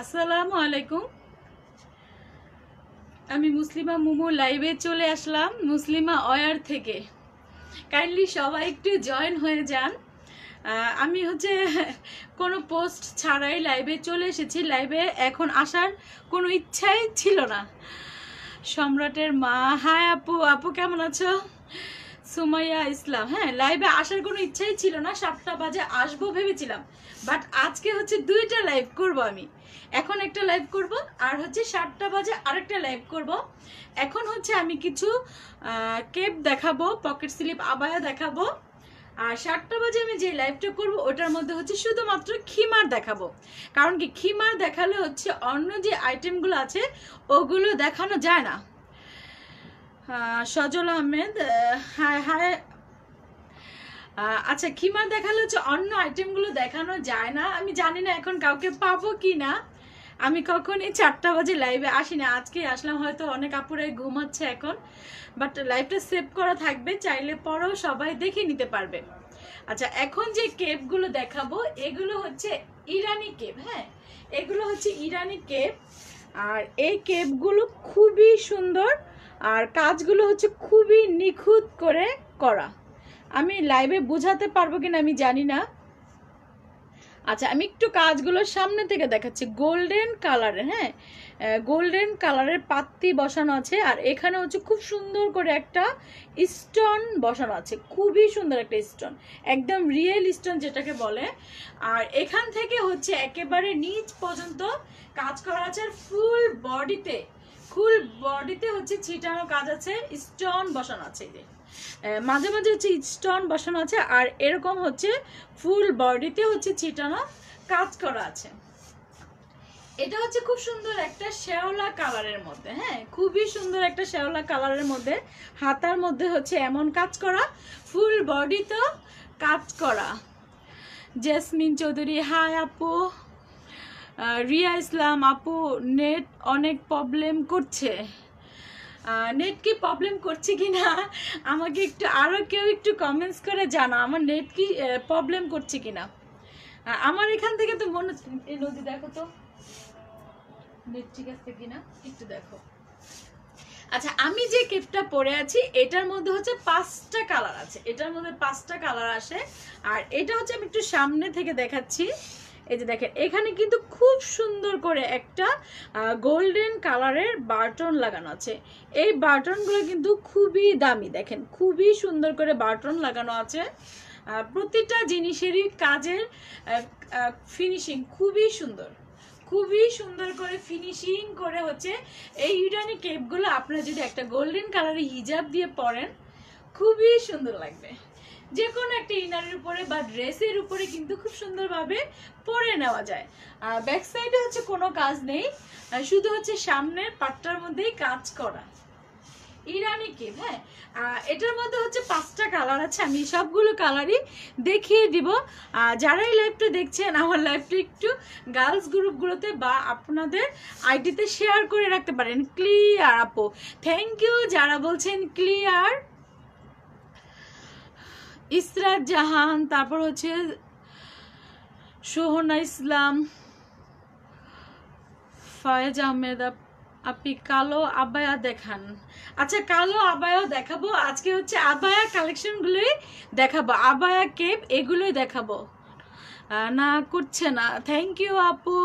আসসালামু আলাইকুম। আমি মুসলিমা মুমু লাইভে চলে আসলাম মুসলিমা অয়ার থেকে। কাইন্ডলি সবাই একটু জয়েন হয়ে যান। আমি কোনো পোস্ট ছাড়াই লাইভে চলে এসেছি। লাইভে এখন আসার কোনো ইচ্ছাই ছিল না। সম্রাটের মা, হাই আপু। আপু কেমন আছো? সুমাইয়া ইসলাম। হ্যাঁ, লাইভে আসার কোনো ইচ্ছাই ছিল না। 7টা বাজে আসবো ভেবেছিলাম, বাট আজকে দুইটা লাইভ করব। আমি এখন একটা লাইভ করব, আর 7টা বাজে আরেকটা লাইভ করব। এখন আমি কিছু কেপ দেখাবো, পকেট স্লিপ আবায়া দেখাবো। আর 7টা বাজে আমি যে লাইভটা করব ওটার মধ্যে শুধুমাত্র খিমার দেখাবো। কারণ কি, খিমার দেখালে অন্য যে আইটেমগুলো আছে ওগুলো দেখানো যায় না। সজল আহমেদ, হাই হাই। আচ্ছা, খিমার দেখালে অন্য আইটেমগুলো দেখানো যায় না। আমি জানি না এখন কাউকে পাবো কি না। আমি কখনই 4টা বাজে লাইভে আসি না। আজকে আসলাম, হয়তো অনেক আপুরাই ঘুমাচ্ছে এখন, বাট লাইভটা সেভ করা থাকবে, চাইলে পরেও সবাই দেখে নিতে পারবে। আচ্ছা, এখন যে কেপগুলো দেখাবো এগুলো ইরানি কেপ। হ্যাঁ, এগুলো ইরানি কেপ। আর এই কেপগুলো খুবই সুন্দর, আর কাজগুলো খুবই নিখুঁত করে করা। আমি লাইভে বোঝাতে পারবো কিনা আমি জানি না। আচ্ছা, আমি একটু কাজগুলো সামনে থেকে দেখাচ্ছি। গোল্ডেন কালারের, হ্যাঁ, গোল্ডেন কালারের পাত্তি বসানো আছে। আর এখানে খুব সুন্দর করে একটা স্টোন বসানো আছে, খুবই সুন্দর একটা স্টোন, একদম রিয়েল স্টোন যেটাকে বলে। আর এখান থেকে একেবারে নিচ পর্যন্ত কাজ করা আছে। আর ফুল বডিতে ছিটানো কাজ আছে, স্টোন বসানো আছে। মাঝে মাঝে স্টোন বসানো আছে, আর এরকম ফুল বডিতে ছিটানো কাজ করা আছে। এটা খুব সুন্দর একটা শ্যাওলা কালারের মধ্যে। হ্যাঁ, খুবই সুন্দর একটা শ্যাওলা কালারের মধ্যে। হাতার মধ্যে এমন কাজ করা, ফুল বডিতে কাজ করা। জেসমিন চৌধুরী, হাই আপু। রিয়া ইসলাম আপু, নেট অনেক প্রবলেম করছে। নেট কি প্রবলেম করছে কিনা আমাকে আরো কেউ একটু কমেন্টস করে জানা, আমার নেট কি প্রবলেম করছে কিনা। আমার এখান থেকে তো মনে হচ্ছে, নদী দেখো তো নেট ঠিক আছে কিনা, একটু দেখো। আচ্ছা, আমি যে কেপটা পরে আছি এটার মধ্যে 5টা কালার আছে। এটার মধ্যে 5টা কালার আসে। আর এটা আমি একটু সামনে থেকে দেখাচ্ছি। এই যে দেখেন, এখানে কিন্তু খুব সুন্দর করে একটা গোল্ডেন কালারের বাটন লাগানো আছে। এই বাটনগুলো কিন্তু খুবই দামি। দেখেন, খুবই সুন্দর করে বাটন লাগানো আছে। প্রতিটা জিনিসেরই কাজের ফিনিশিং খুবই সুন্দর, খুবই সুন্দর করে ফিনিশিং করে এই ইরানি কেপগুলো আপনারা যদি একটা গোল্ডেন কালারের হিজাব দিয়ে পরেন খুবই সুন্দর লাগবে। যে কোনো একটা ইনারের উপরে বা ড্রেসের উপরে কিন্তু খুব সুন্দরভাবে পরে নেওয়া যায়। আর ব্যাক সাইডে কোনো কাজ নেই, শুধু সামনের পাটটার মধ্যেই কাজ করা ইরানি কেপ। হ্যাঁ, এটার মধ্যে 5টা কালার আছে। আমি সবগুলো কালারই দেখিয়ে দিব। যারা এই লাইভটা দেখছেন, আমার লাইভটা একটু গার্লস গ্রুপগুলোতে বা আপনাদের আইডিতে শেয়ার করে রাখতে পারেন। ক্লিয়ার আপু, থ্যাংক ইউ যারা বলছেন ক্লিয়ার। ইসরাত জাহান, তারপর সোহনা ইসলাম, ফয়েজ আহমেদ আপনি কালো আবায়া দেখান। আচ্ছা, কালো আবায়া দেখাবো আজকে। আবায়া কালেকশন গুলোই দেখাবো, আবায়া কেপ এগুলোই দেখাবো। না করছে না, থ্যাংক ইউ আপু।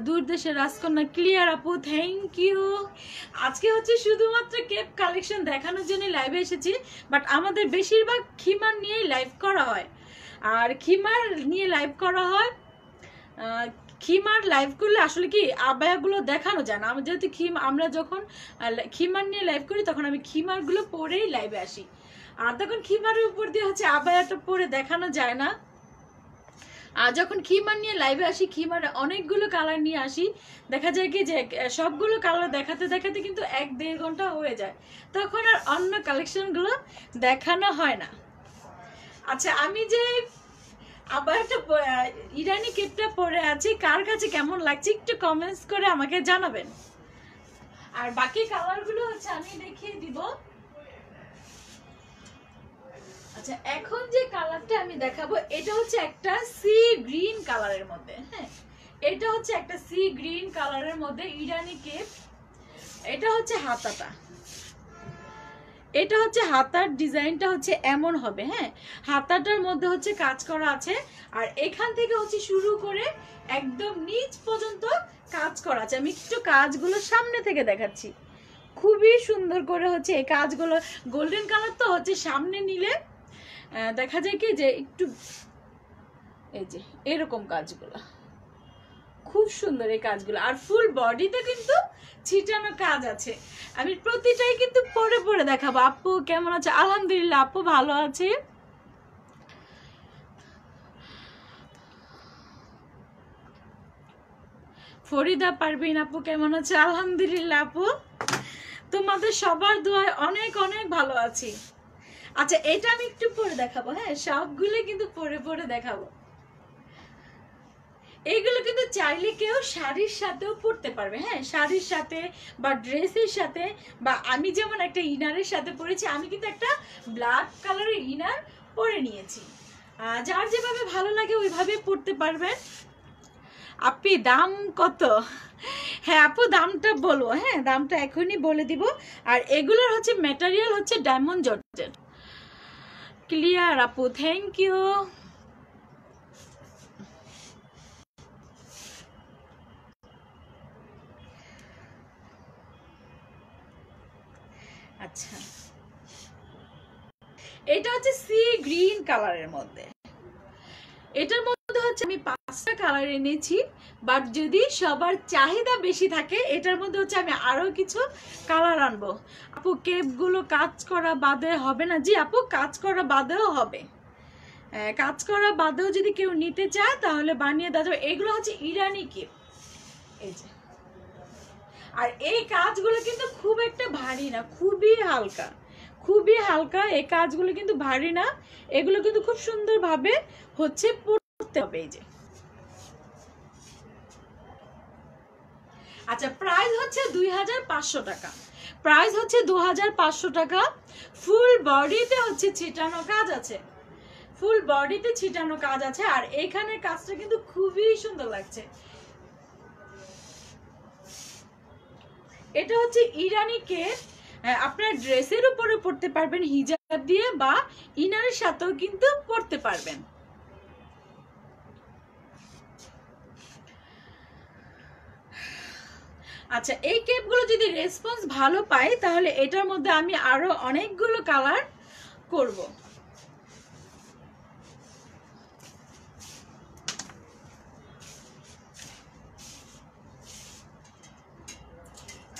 দূর দেশের রাজকন্যা, ক্লিয়ার আপু, থ্যাংক ইউ। আজকে শুধুমাত্র কেপ কালেকশন দেখানোর জন্য লাইভে এসেছি, বাট আমাদের বেশিরভাগ খিমার নিয়েই লাইভ করা হয়। আর খিমার নিয়ে লাইভ করা হয়। খিমার লাইভ করলে আসলে কি আবায়াগুলো দেখানো যায় না। যেহেতু আমরা যখন খিমার নিয়ে লাইভ করি তখন আমি খিমারগুলো পরেই লাইভে আসি, আর তখন খিমারের উপর দিয়ে আবায়াটা পরে দেখানো যায় না। আর যখন খিমার নিয়ে লাইভে আসি, খিমার অনেকগুলো কালার নিয়ে আসি, দেখা যায় কি যে সবগুলো কালার দেখাতে দেখাতে কিন্তু 1-1.5 ঘন্টা হয়ে যায়, তখন আর অন্য কালেকশনগুলো দেখানো হয় না। আচ্ছা, আমি যে আবার একটা ইরানি কেপটা পরে আছি, কার কাছে কেমন লাগছে একটু কমেন্টস করে আমাকে জানাবেন। আর বাকি কালারগুলো আমি দেখিয়ে দিব। আচ্ছা, এখন যে কালারটা আমি দেখাবো এটা একটা সি গ্রিন কালারের মধ্যে। হ্যাঁ, এটা হচ্ছে একটা সি গ্রিন কালারের মধ্যে ইরানি কেপ। এটা হচ্ছে হাতাটা, এটা হচ্ছে হাতার ডিজাইনটা হচ্ছে এমন হবে। হ্যাঁ, হাতাটার মধ্যে হচ্ছে কাজ করা আছে, আর এখান থেকে হচ্ছে শুরু করে একদম নিচ পর্যন্ত কাজ করা আছে। আমি একটু কাজগুলো সামনে থেকে দেখাচ্ছি, খুবই সুন্দর করে হচ্ছে এই কাজগুলো। গোল্ডেন কালার তো হচ্ছে সামনে নিলে দেখা যায় কি যে একটু এই যে এরকম কাজগুলো খুব সুন্দর, এই কাজগুলো। আর ফুল বডিতে কিন্তু ছিটানো কাজ আছে। আমি প্রতিটাই কিন্তু পরে পরে দেখাবো। আপু কেমন আছে? আলহামদুলিল্লাহ আপু ভালো আছে। ফরিদা পারবিন আপু কেমন আছে? আলহামদুলিল্লাহ আপু, তোমাদের সবার দোয়ায় অনেক অনেক ভালো আছি। আচ্ছা, এটা আমি একটু পরে দেখাবো। হ্যাঁ, সবগুলো কিন্তু পরে পরে দেখাবো। এইগুলো কিন্তু চাইলে কেউ শাড়ির সাথেও পরতে পারবে। হ্যাঁ, শাড়ির সাথে বা ড্রেসের সাথে, বা আমি যেমন একটা ইনারের সাথে পরেছি, আমি কিন্তু একটা ব্ল্যাক কালারের ইনার পরে নিয়েছি। যার যেভাবে ভালো লাগে ওইভাবে পরতে পারবেন। আপনি দাম কত? হ্যাঁ আপু, দামটা বলবো। হ্যাঁ, দামটা এখনই বলে দিব। আর এগুলোর হচ্ছে ম্যাটেরিয়াল হচ্ছে ডায়মন্ড জর্জেট। ক্লিয়ার আপু, থ্যাংক ইউ। আচ্ছা, এটা হচ্ছে সি গ্রিন কালারের মধ্যে। এটার মধ্যে হচ্ছে আমি 5টা কালার এনেছি, বাট যদি সবার চাহিদা বেশি থাকে এটার মধ্যে হচ্ছে আমি আরো কিছু কালার আনবো। আপু কেপগুলো কাজ করা বাদে হবে না? জি আপু, কাজ করা বাদেও হবে। কাজ করা বাদেও যদি কেউ নিতে চায় তাহলে বানিয়ে দেওয়া যাবে। এগুলো হচ্ছে ইরানি কেপ, এই যে। আর এই কাজগুলো কিন্তু খুব একটা ভারী না, খুবই হালকা, খুবই হালকা। এই কাজগুলো কিন্তু ভারী না, এগুলো কিন্তু খুব সুন্দরভাবে হচ্ছে পড়তে হবে। এই যে। আচ্ছা, প্রাইস হচ্ছে 2500 টাকা। প্রাইস হচ্ছে 2500 টাকা। ফুল বডিতে হচ্ছে ছিটানো কাজ আছে, ফুল বডিতে ছিটানো কাজ আছে। আর এইখানের কাজটা কিন্তু খুবই সুন্দর লাগছে। এটা হচ্ছে ইরানি কেপ। আপনার ড্রেসের উপরে পরতে পারবেন হিজাব দিয়ে, বা ইনারের সাথেও কিন্তু পরতে পারবেন। আচ্ছা, এই কেপগুলো যদি রেসপন্স ভালো পাই তাহলে এটার মধ্যে আমি আরো অনেকগুলো কালার করব।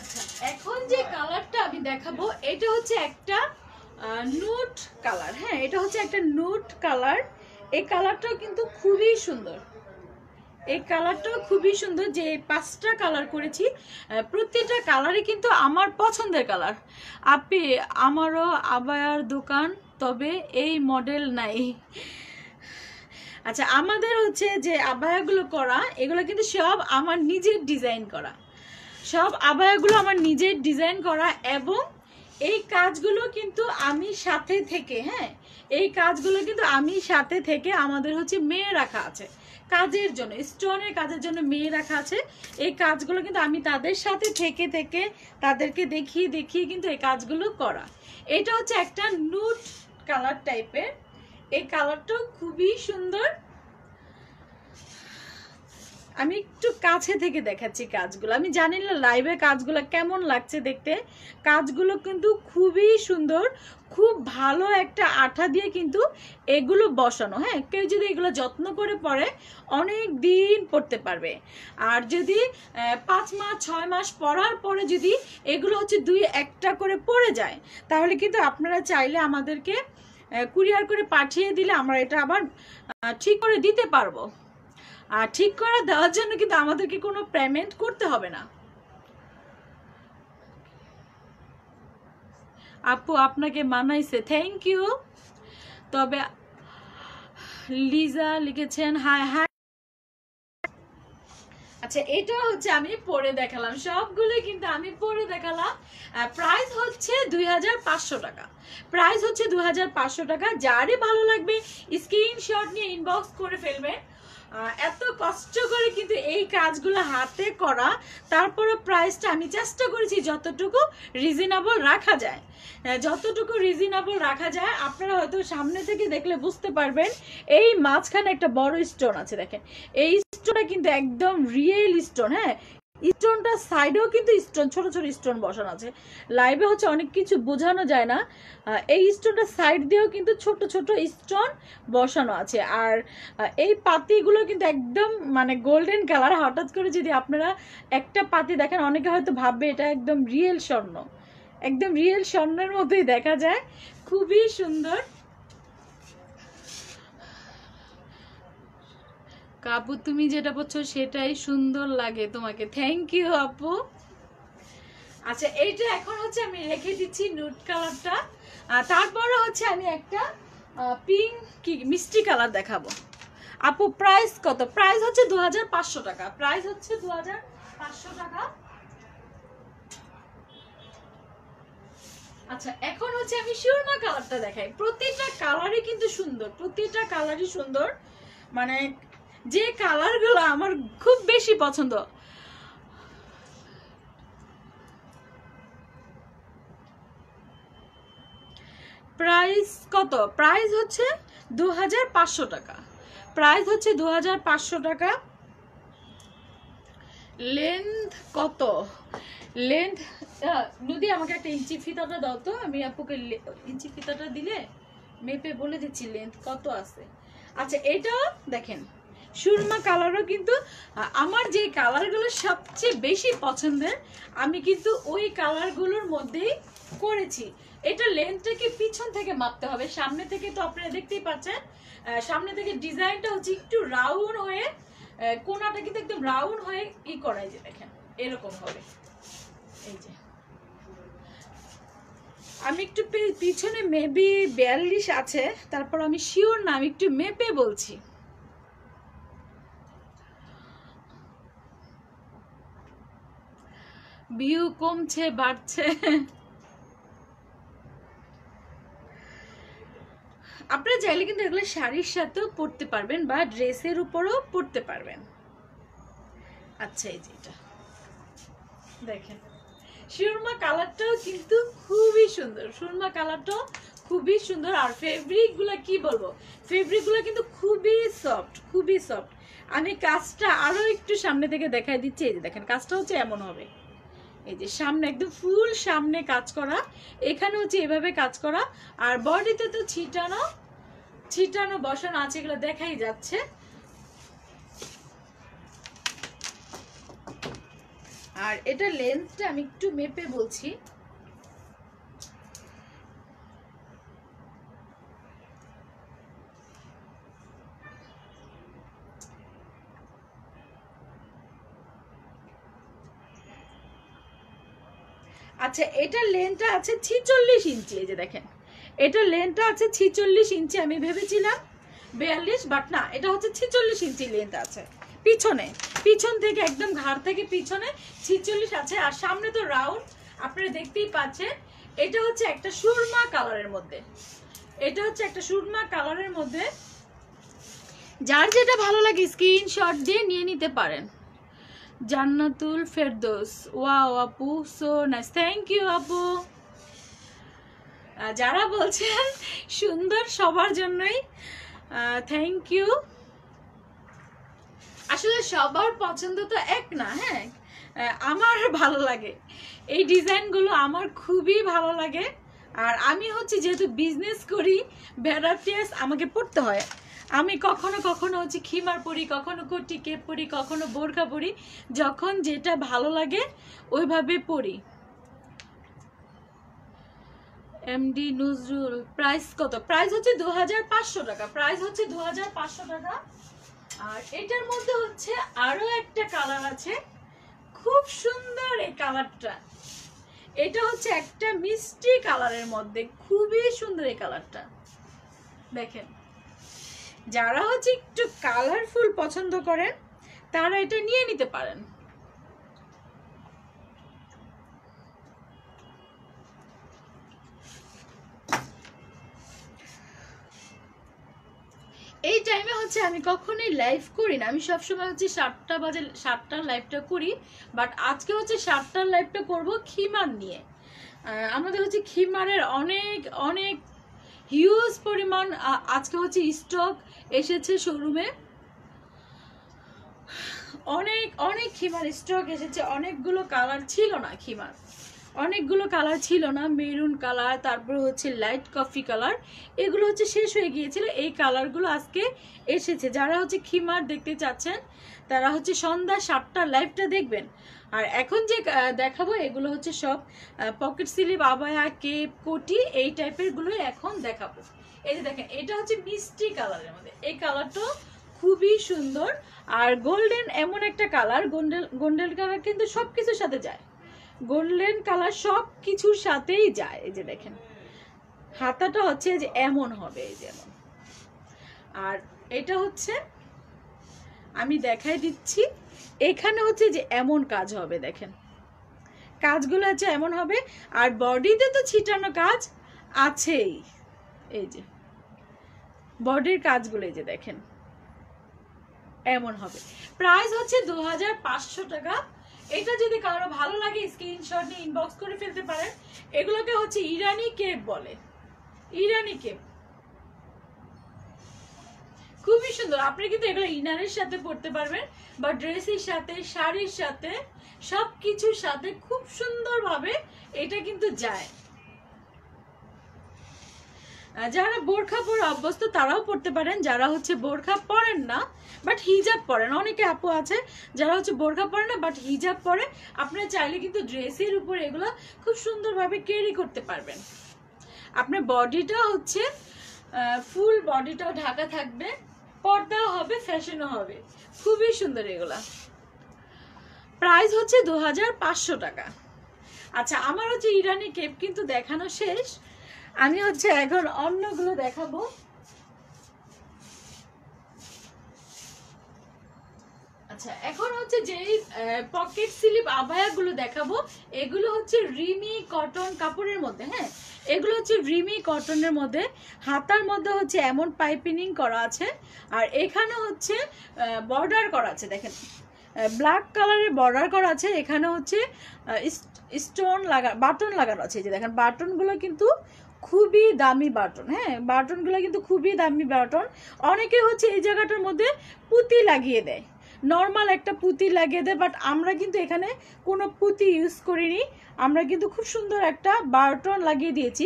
আচ্ছা, এখন যে কালারটা আমি দেখাবো এটা হচ্ছে একটা নুট কালার। হ্যাঁ, এটা হচ্ছে একটা নুট কালার। এই কালারটাও কিন্তু খুবই সুন্দর, এই কালারটাও খুবই সুন্দর। যে 5টা কালার করেছি প্রত্যেকটা কালারই কিন্তু আমার পছন্দের কালার। আপনি আমারও আবায়ার দোকান, তবে এই মডেল নাই। আচ্ছা, আমাদের হচ্ছে যে আবায়াগুলো করা, এগুলো কিন্তু সব আমার নিজের ডিজাইন করা, সব আবায়াগুলো আমার নিজের ডিজাইন করা। এবং এই কাজগুলো কিন্তু আমি সাথে থেকে, হ্যাঁ, এই কাজগুলো কিন্তু আমি সাথে থেকে, আমাদের হচ্ছে মেয়ে রাখা আছে কাজের জন্য, স্টোনের কাজের জন্য মেয়ে রাখা আছে। এই কাজগুলো কিন্তু আমি তাদের সাথে থেকে থেকে তাদেরকে দেখিয়ে দেখিয়ে কিন্তু এই কাজগুলো করা। এটা হচ্ছে একটা নুট কালার টাইপের, এই কালারটাও খুবই সুন্দর। আমি একটু কাছে থেকে দেখাচ্ছি কাজগুলো। আমি জানি না লাইভে কাজগুলো কেমন লাগছে দেখতে। কাজগুলো কিন্তু খুবই সুন্দর, খুব ভালো একটা আঠা দিয়ে কিন্তু এগুলো বসানো। হ্যাঁ, কেউ যদি এগুলো যত্ন করে পরে অনেক দিন পরতে পারবে। আর যদি 5 মাস 6 মাস পরার পরে যদি এগুলো হচ্ছে 2-1টা করে পরে যায়, তাহলে কিন্তু আপনারা চাইলে আমাদেরকে কুরিয়ার করে পাঠিয়ে দিলে আমরা এটা আবার ঠিক করে দিতে পারবো। আর ঠিক করে দেওয়ার জন্য কিন্তু আমাদেরকে কোনো পেমেন্ট করতে হবে না। আপু আপনাকে মানাইছে, থ্যাংক ইউ। তবে লিজা লিখেছেন হাই হাই। আচ্ছা, এটা হচ্ছে আমি পরে দেখালাম, সবগুলো কিন্তু আমি পরে দেখালাম। প্রাইস হচ্ছে 2500 টাকা। প্রাইস হচ্ছে 2500 টাকা। যারই ভালো লাগবে স্ক্রিনশট নিয়ে ইনবক্স করে ফেলবেন। এত কষ্ট করে কিন্তু এই কাজগুলো হাতে করা, তারপরে প্রাইসটা আমি চেষ্টা করেছি যতটুকু রিজনেবল রাখা যায়, যতটুকু রিজনেবল রাখা যায়। আপনারা হয়তো সামনে থেকে দেখলে বুঝতে পারবেন এই মাঝখানে একটা বড় স্টোন আছে, দেখেন এই স্টোনটা কিন্তু একদম রিয়েল স্টোন। হ্যাঁ, স্টোনটার সাইডেও কিন্তু স্টোন, ছোট ছোট স্টোন বসানো আছে। লাইভে হচ্ছে অনেক কিছু বোঝানো যায় না, এই স্টোনটার সাইড দিয়েও কিন্তু ছোট ছোট স্টোন বসানো আছে। আর এই পাতিগুলো কিন্তু একদম মানে গোল্ডেন কালার। হঠাৎ করে যদি আপনারা একটা পাতি দেখেন, অনেকে হয়তো ভাববে এটা একদম রিয়েল স্বর্ণ, একদম রিয়েল স্বর্ণের মতোই দেখা যায়, খুবই সুন্দর। আপু তুমি যেটা বলছো সেটাই সুন্দর লাগে তোমাকে, থ্যাংক ইউ আপু। আচ্ছা, এইটা এখন হচ্ছে আমি রেখে দিচ্ছি নুড কালারটা, তারপরে হচ্ছে আমি একটা পিঙ্ক কি মিষ্টি কালার দেখাবো। আপু প্রাইস কত? প্রাইস হচ্ছে 2500 টাকা, প্রাইস হচ্ছে 2500 টাকা। আচ্ছা, এখন হচ্ছে আমি সুরমা কালারটা দেখাই। প্রতিটা কালারই কিন্তু সুন্দর, প্রতিটা কালারই সুন্দর, মানে যে কালারগুলো আমার খুব বেশি পছন্দ। প্রাইস কত? প্রাইস হচ্ছে 2500 টাকা, প্রাইস হচ্ছে 2500 টাকা। লেন্থ কত? লেন্থ নদী আমাকে একটা ইঞ্চি ফিতাটা দাও তো, আমি আপুকে ইঞ্চি ফিতাটা দিলে মেপে বলে দিচ্ছি লেন্থ কত আছে। আচ্ছা, এটাও দেখেন সুরমা কালারও কিন্তু আমার যে কালারগুলো সবচেয়ে বেশি পছন্দের, আমি কিন্তু ওই কালারগুলোর মধ্যেই করেছি। এটা লেন্থটাকে পিছন থেকে মাপতে হবে, সামনে থেকে তো আপনারা দেখতেই পাচ্ছেন সামনে থেকে ডিজাইনটা হচ্ছে একটু রাউন্ড হয়ে, কোনাটা কিন্তু একদম রাউন্ড হয়ে ই করাই, যে দেখেন এরকম হবে। এই যে আমি একটু পিছনে মেবি 42 আছে, তারপর আমি শিওর না, আমি একটু মেপে বলছি। ভিউ কমছে বাড়ছে, আপনারা চাইলে কিন্তু এগুলো শাড়ির সাথেও পরতে পারবেন বা ড্রেসের উপরও পরতে পারবেন। আচ্ছা, এই যে এটা দেখেন সুরমা কালারটাও কিন্তু খুবই সুন্দর, সুরমা কালারটাও খুবই সুন্দর। আর ফেব্রিক গুলা কি বলবো, ফেব্রিক গুলা কিন্তু খুবই সফট, খুবই সফট। আমি কাজটা আরো একটু সামনে থেকে দেখাই দিচ্ছি। এই যে দেখেন কাজটা হচ্ছে এমন হবে, এই যে সামনে একদম ফুল সামনে কাজ করা, এখানে হচ্ছে এভাবে কাজ করা, আর বডিতে তো ছিটানো ছিটানো বসানো আছে, এগুলো দেখাই যাচ্ছে। আর এটা লেন্থটা আমি একটু মেপে বলছি। আচ্ছা, এটা লেন্থটা আছে 46 ইঞ্চি। এই যে দেখেন এটা লেন্থটা আছে 46 ইঞ্চি, আমি ভেবেছিলাম 42, বাট না, এটা হচ্ছে 46 ইঞ্চি লেন্থ আছে পিছনে, পিছন থেকে একদম ঘাড় থেকে পিছনে 46 আছে। আর সামনে তো রাউন্ড, আপনারা দেখতেই পাচ্ছেন। এটা হচ্ছে একটা সুরমা কালারের মধ্যে, এটা হচ্ছে একটা সুরমা কালারের মধ্যে। যার যেটা ভালো লাগে স্ক্রিনশট দিয়ে নিয়ে নিতে পারেন। জান্নাতুল ফেরদৌস, ওয়াও আপু সো নাইস, থ্যাংক ইউ আপু। যারা বলছেন সুন্দর সবার জন্যই থ্যাংক ইউ। আসলে সবার পছন্দ তো এক না, হ্যাঁ আমার ভালো লাগে এই ডিজাইনগুলো, আমার খুবই ভালো লাগে। আর আমি হচ্ছে যেহেতু বিজনেস করি, ভ্যারাইটিস আমাকে পড়তে হয়। আমি কখনো কখনো হচ্ছে খিমার পরি, কখনো কোটি কেপ পরি, কখনো বোরকা পরি, যখন যেটা ভালো লাগে ওইভাবে পরি। এমডি নজরুল, প্রাইস কত? প্রাইস হচ্ছে 2500 টাকা, প্রাইস হচ্ছে 2500 টাকা। আর এটার মধ্যে হচ্ছে আরো একটা কালার আছে, খুব সুন্দর এই কালারটা। এটা হচ্ছে একটা মিষ্টি কালারের মধ্যে, খুবই সুন্দর এই কালারটা। দেখেন যারা হচ্ছে একটু কালারফুল পছন্দ করেন তারা এটা নিয়ে নিতে পারেন। এই টাইমে হচ্ছে আমি কখনোই লাইভ করি না, আমি সবসময় হচ্ছে 7টা বাজে 7টার লাইভটা করি, বাট আজকে হচ্ছে 7টার লাইভটা করব খিমার নিয়ে। আমাদের হচ্ছে খিমারের অনেক অনেক হিউজ পরিমাণ আজকে হচ্ছে স্টক এসেছে শোরুমে, অনেক অনেক খিমার স্টক এসেছে। অনেকগুলো কালার ছিল না, খিমার অনেকগুলো কালার ছিল না, মেরুন কালার, তারপর হচ্ছে লাইট কফি কালার, এগুলো হচ্ছে শেষ হয়ে গিয়েছিল। এই কালারগুলো আজকে এসেছে। যারা হচ্ছে খিমার দেখতে চাচ্ছেন তারা হচ্ছে সন্ধ্যা 7টার লাইভটা দেখবেন। আর এখন যে দেখাবো এগুলো হচ্ছে সব পকেট স্লিপ, আবায়া, কেপ, কোটি এই টাইপের গুলোই এখন দেখাবো। এই যে দেখেন, এটা হচ্ছে মিষ্টি কালারের মধ্যে, এই কালারটা খুবই সুন্দর। আর গোল্ডেন এমন একটা কালার, গোল্ডেন কালার কিন্তু সবকিছুর সাথে যায়, গোল্ডেন কালার সব কিছুর সাথেই যায়। এই যে দেখেন হাতাটা হচ্ছে যে এমন হবে, এই যেমন। আর এটা হচ্ছে আমি দেখাই দিচ্ছি, এখানে হচ্ছে যে এমন কাজ হবে, দেখেন কাজগুলো হচ্ছে এমন হবে। আর বডিতে তো ছিটানো কাজ আছেই, এই যে বডির কাজগুলো এই যে দেখেন এমন হবে। প্রাইস হচ্ছে 2500 টাকা। এটা যদি কারো ভালো লাগে স্ক্রিনশট নিয়ে ইনবক্স করে ফেলতে পারেন। এগুলোকে হচ্ছে ইরানি কেপ বলে, ইরানি কেপ, খুবই সুন্দর। আপনি কিন্তু এগুলো ইনারের সাথে পরতে পারবেন বা ড্রেসের সাথে, শাড়ির সাথে, সবকিছুর সাথে খুব সুন্দরভাবে এটা কিন্তু যায়। যারা বোরখা পরে অভ্যস্ত তারাও পড়তে পারেন, যারা হচ্ছে বোরখা পরেন না বাট হিজাব পরেন, অনেকে আপু আছে যারা হচ্ছে বোরখা পরে না বাট হিজাব পরে, আপনারা চাইলে কিন্তু ড্রেসের উপর এগুলো খুব সুন্দরভাবে ক্যারি করতে পারবেন। আপনার বডিটা হচ্ছে ফুল বডিটাও ঢাকা থাকবে, পর্দাও হবে, ফ্যাশনও হবে, খুবই সুন্দর এগুলা। প্রাইস হচ্ছে 2500 টাকা। আচ্ছা, আমার হচ্ছে ইরানি কেপ কিন্তু দেখানো শেষ, আমি হচ্ছে এখন অন্যগুলো দেখাবো। আচ্ছা, এখন হচ্ছে যে পকেট স্লিপ আবায়াগুলো দেখাবো, এগুলো হচ্ছে রিমি কটন কাপড়ের মধ্যে। হ্যাঁ, এগুলো হচ্ছে রিমি কটনের মধ্যে, হাতার মধ্যে হচ্ছে এমন পাইপিনিং করা আছে, আর এখানে হচ্ছে বর্ডার করা আছে, দেখেন ব্ল্যাক কালারের বর্ডার করা আছে, এখানে হচ্ছে স্টোন বাটন লাগানো আছে। এই যে দেখেন বাটনগুলো কিন্তু খুবই দামি বাটন। হ্যাঁ, বাটনগুলো কিন্তু খুবই দামি বাটন। অনেকে হচ্ছে এই জায়গাটার মধ্যে পুঁতি লাগিয়ে দেয়, নর্মাল একটা পুঁতি লাগিয়ে দেয়, বাট আমরা কিন্তু এখানে কোনো পুঁতি ইউজ করিনি, আমরা কিন্তু খুব সুন্দর একটা বাটন লাগিয়ে দিয়েছি।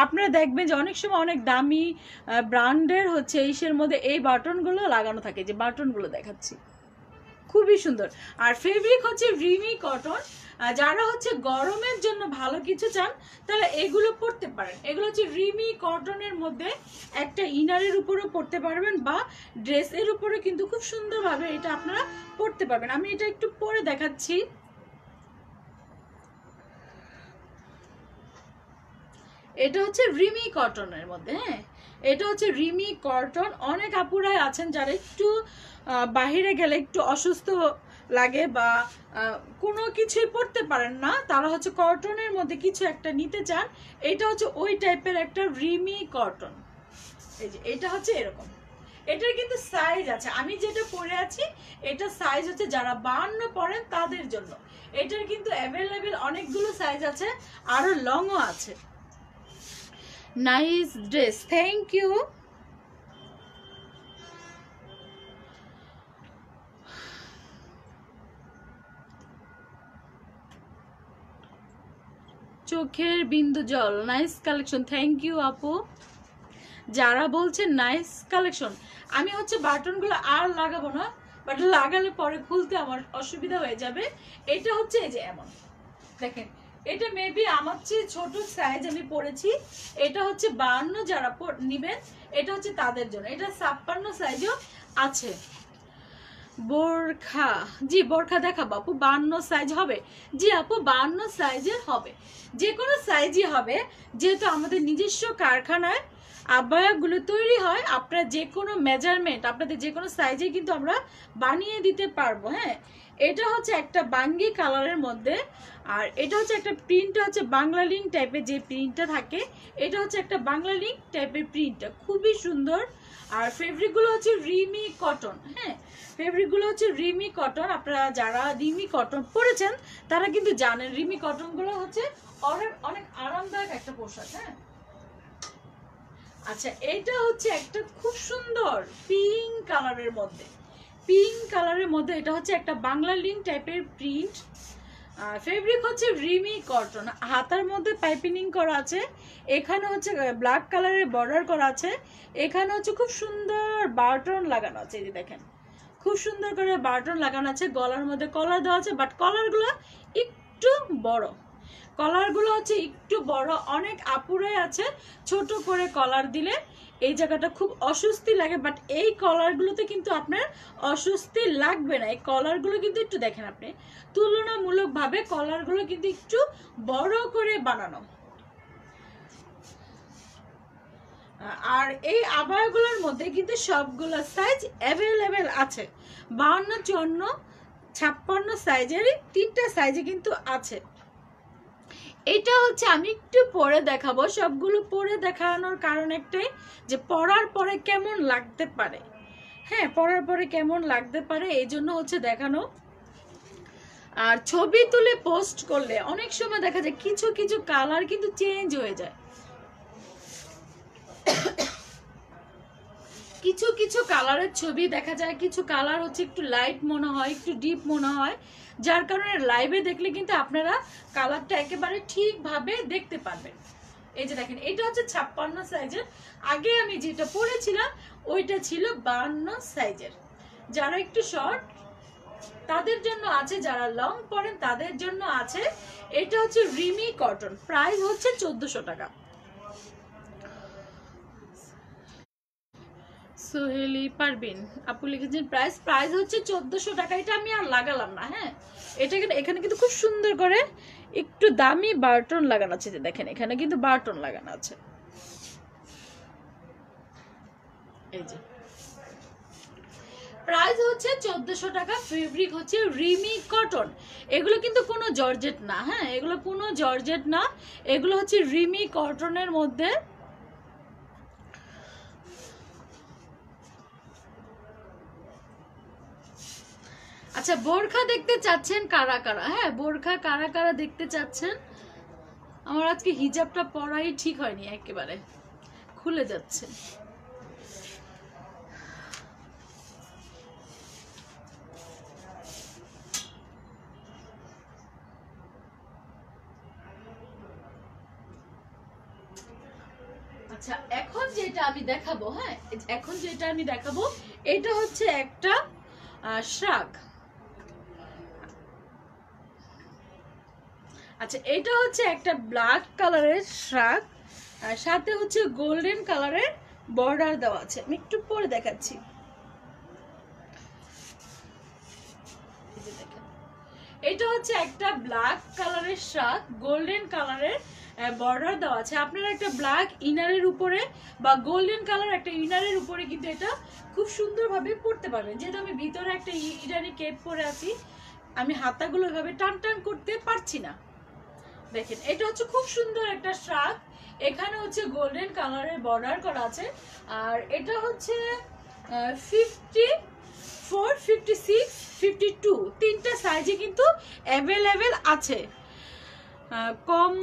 আপনারা দেখবেন যে অনেক সময় অনেক দামি ব্র্যান্ডের হচ্ছে এইসের মধ্যে এই বাটনগুলো লাগানো থাকে, যে বাটনগুলো দেখাচ্ছি, খুবই সুন্দর। আর ফেব্রিক হচ্ছে রিমি কটন। যারা হচ্ছে গরমের জন্য ভালো কিছু চান তাহলে এগুলো পরতে পারেন। এগুলো হচ্ছে রিমি কটনের মধ্যে, একটা ইনারের উপরও পরতে পারবেন বা ড্রেসের উপরে কিন্তু খুব সুন্দরভাবে এটা আপনারা পরতে পারবেন। আমি এটা একটু পরে দেখাচ্ছি। এটা হচ্ছে রিমি কটনের মধ্যে। হ্যাঁ, এটা হচ্ছে রিমি কটন। অনেক আপুরাই আছেন যারা একটু বাহিরে গেলে একটু অসুস্থ লাগে বা কোনো কিছুই পড়তে পারেন না, তারা হচ্ছে কটনের মধ্যে কিছু একটা নিতে চান, এটা হচ্ছে ওই টাইপের একটা রিমি কটন। এই যে এটা হচ্ছে এরকম, এটার কিন্তু সাইজ আছে, আমি যেটা পরে আছি এটা সাইজ হচ্ছে যারা 52 পরেন তাদের জন্য। এটার কিন্তু অ্যাভেলেবেল অনেকগুলো সাইজ আছে, আরো লংও আছে। Nice dress, thank you. চোখের বিন্দু জল, নাইস কালেকশন, থ্যাংক ইউ আপু। যারা বলছেন নাইস কালেকশন, আমি হচ্ছে বাটনগুলো আর লাগাবো না, বাট লাগালে পরে খুলতে আমার অসুবিধা হয়ে যাবে। এটা হচ্ছে এই যে এমন দেখেন, এটা মেবি আমার চেয়ে ছোট সাইজ আমি পরেছি, এটা হচ্ছে 52 যারা নিবেন এটা হচ্ছে তাদের জন্য। এটা 56 সাইজও আছে। বোরখা, জি বোরখা দেখাবো আপু, 52 সাইজ হবে? জি আপু 52 সাইজের হবে, যে কোনো সাইজই হবে, যেহেতু আমাদের নিজস্ব কারখানায় আবায়াগুলো তৈরি হয় আপনার যে কোনো মেজারমেন্ট, আপনাদের যে কোনো সাইজে কিন্তু আমরা বানিয়ে দিতে পারবো। হ্যাঁ, এটা হচ্ছে একটা বাঙ্গি কালারের মধ্যে, আর এটা হচ্ছে একটা প্রিন্টটা হচ্ছে বাংলা লিঙ্ক টাইপের যে প্রিন্টটা থাকে, এটা হচ্ছে একটা বাংলা লিঙ্ক টাইপের প্রিন্টটা, খুবই সুন্দর। আর ফেব্রিকগুলো হচ্ছে রিমি কটন। হ্যাঁ, ফেব্রিকগুলো হচ্ছে রিমি কটন। আপনারা যারা রিমি কটন পরেছেন তারা কিন্তু জানেন রিমি কটনগুলো হচ্ছে অনেক অনেক আরামদায়ক একটা পোশাক। হ্যাঁ, আচ্ছা, এটা হচ্ছে একটা খুব সুন্দর পিঙ্ক কালারের মধ্যে, পিঙ্ক কালারের মধ্যে এটা হচ্ছে একটা বাংলা লিঙ্ক টাইপের প্রিন্ট। ফেব্রিক হচ্ছে রিমি কটন, হাতার মধ্যে পাইপিনিং করা আছে, এখানে হচ্ছে ব্ল্যাক কালারের বর্ডার করা আছে, এখানে হচ্ছে খুব সুন্দর বাটন লাগানো আছে। এই যে দেখেন খুব সুন্দর করে বাটন লাগানো আছে, গলার মধ্যে কলার দেওয়া আছে, বাট কলারগুলো একটু বড়, কলারগুলো হচ্ছে একটু বড়। অনেক আপুরাই আছে ছোট করে কলার দিলে এই জায়গাটা খুব অস্বস্তি লাগে, বাট এই কলারগুলোতে কিন্তু আপনার অস্বস্তি লাগবে না। এই কলারগুলো কিন্তু একটু দেখেন আপনি, তুলনামূলকভাবে কলারগুলো কিন্তু একটু বড় করে বানানো। আর এই আবায়াগুলোর মধ্যে কিন্তু সবগুলো সাইজ অ্যাভেলেবেল আছে, 52, 54, 56 সাইজেরই 3টা সাইজে কিন্তু আছে। এটা হচ্ছে আমি একটু পরে দেখাবো, সবগুলো পরে দেখানোর কারণ একটাই যে পরার পরে কেমন লাগতে পারে। হ্যাঁ, পরার পরে কেমন লাগতে পারে এই জন্য হচ্ছে দেখানো। আর ছবি তুলে পোস্ট করলে অনেক সময় দেখা যায় কিছু কিছু কালার কিন্তু চেঞ্জ হয়ে যায়, কিছু কিছু কালারের ছবি দেখা যায়, কিছু কালার হচ্ছে একটু লাইট মনে হয়, একটু ডিপ মনে হয়, যার কারণে লাইভে দেখলে কিন্তু আপনারা কালারটা একেবারে ঠিকভাবে দেখতে পারবেন। এই যে দেখেন এটা হচ্ছে 56 সাইজের, আগে আমি যেটা পরেছিলাম ওইটা ছিল 52 সাইজের। যারা একটু শর্ট তাদের জন্য আছে, যারা লং পরেন তাদের জন্য আছে। এটা হচ্ছে রিমি কটন, প্রাইস হচ্ছে 1400 টাকা। সোহেলি পারবিন আপু লিখেছেন প্রাইস হচ্ছে 1400 টাকা। এটা আমি আর লাগালাম না। হ্যাঁ, এটা এখানে কিন্তু খুব সুন্দর করে একটু দামি বাটন লাগানো আছে, যে দেখেন এখানে কিন্তু বাটন লাগানো আছে। এই যে প্রাইস হচ্ছে 1400 টাকা, ফেব্রিক হচ্ছে রিমি কটন। এগুলো কিন্তু কোনো জর্জেট না। হ্যাঁ, এগুলো কোনো জর্জেট না, এগুলো হচ্ছে রিমি কটনের মধ্যে। আচ্ছা, বোরখা দেখতে চাচ্ছেন কারা কারা? হ্যাঁ, বোরখা কারা কারা দেখতে চাচ্ছেন? আমার আজকে হিজাবটা পরাই ঠিক হয়নি, একেবারে খুলে যাচ্ছে। আচ্ছা, এখন যেটা আমি দেখাবো, হ্যাঁ এখন যেটা আমি দেখাবো এটা হচ্ছে একটা শ্রাগ। আচ্ছা, এটা হচ্ছে একটা ব্ল্যাক কালারের শ্রাগ, আর সাথে হচ্ছে গোল্ডেন কালারের বর্ডার দেওয়া আছে। আমি একটু পরে দেখাচ্ছি। এটা হচ্ছে একটা ব্ল্যাক কালারের শ্রাগ, গোল্ডেন কালারের বর্ডার দেওয়া আছে। আপনারা একটা ব্ল্যাক ইনারের উপরে বা গোল্ডেন কালার একটা ইনারের উপরে কিন্তু এটা খুব সুন্দরভাবে পরতে পারবেন। যেহেতু আমি ভিতরে একটা ইরানি কেপ পরে আছি, আমি হাতাগুলো এভাবে টান টান করতে পারছি না। দেখেন এটা হচ্ছে খুব সুন্দর একটা শ্রাগ, এখানে হচ্ছে গোল্ডেন কালারের বর্ডার করা আছে। আর এটা হচ্ছে 54, 56, 52 তিনটা সাইজে কিন্তু অ্যাভেলেবেল আছে। কম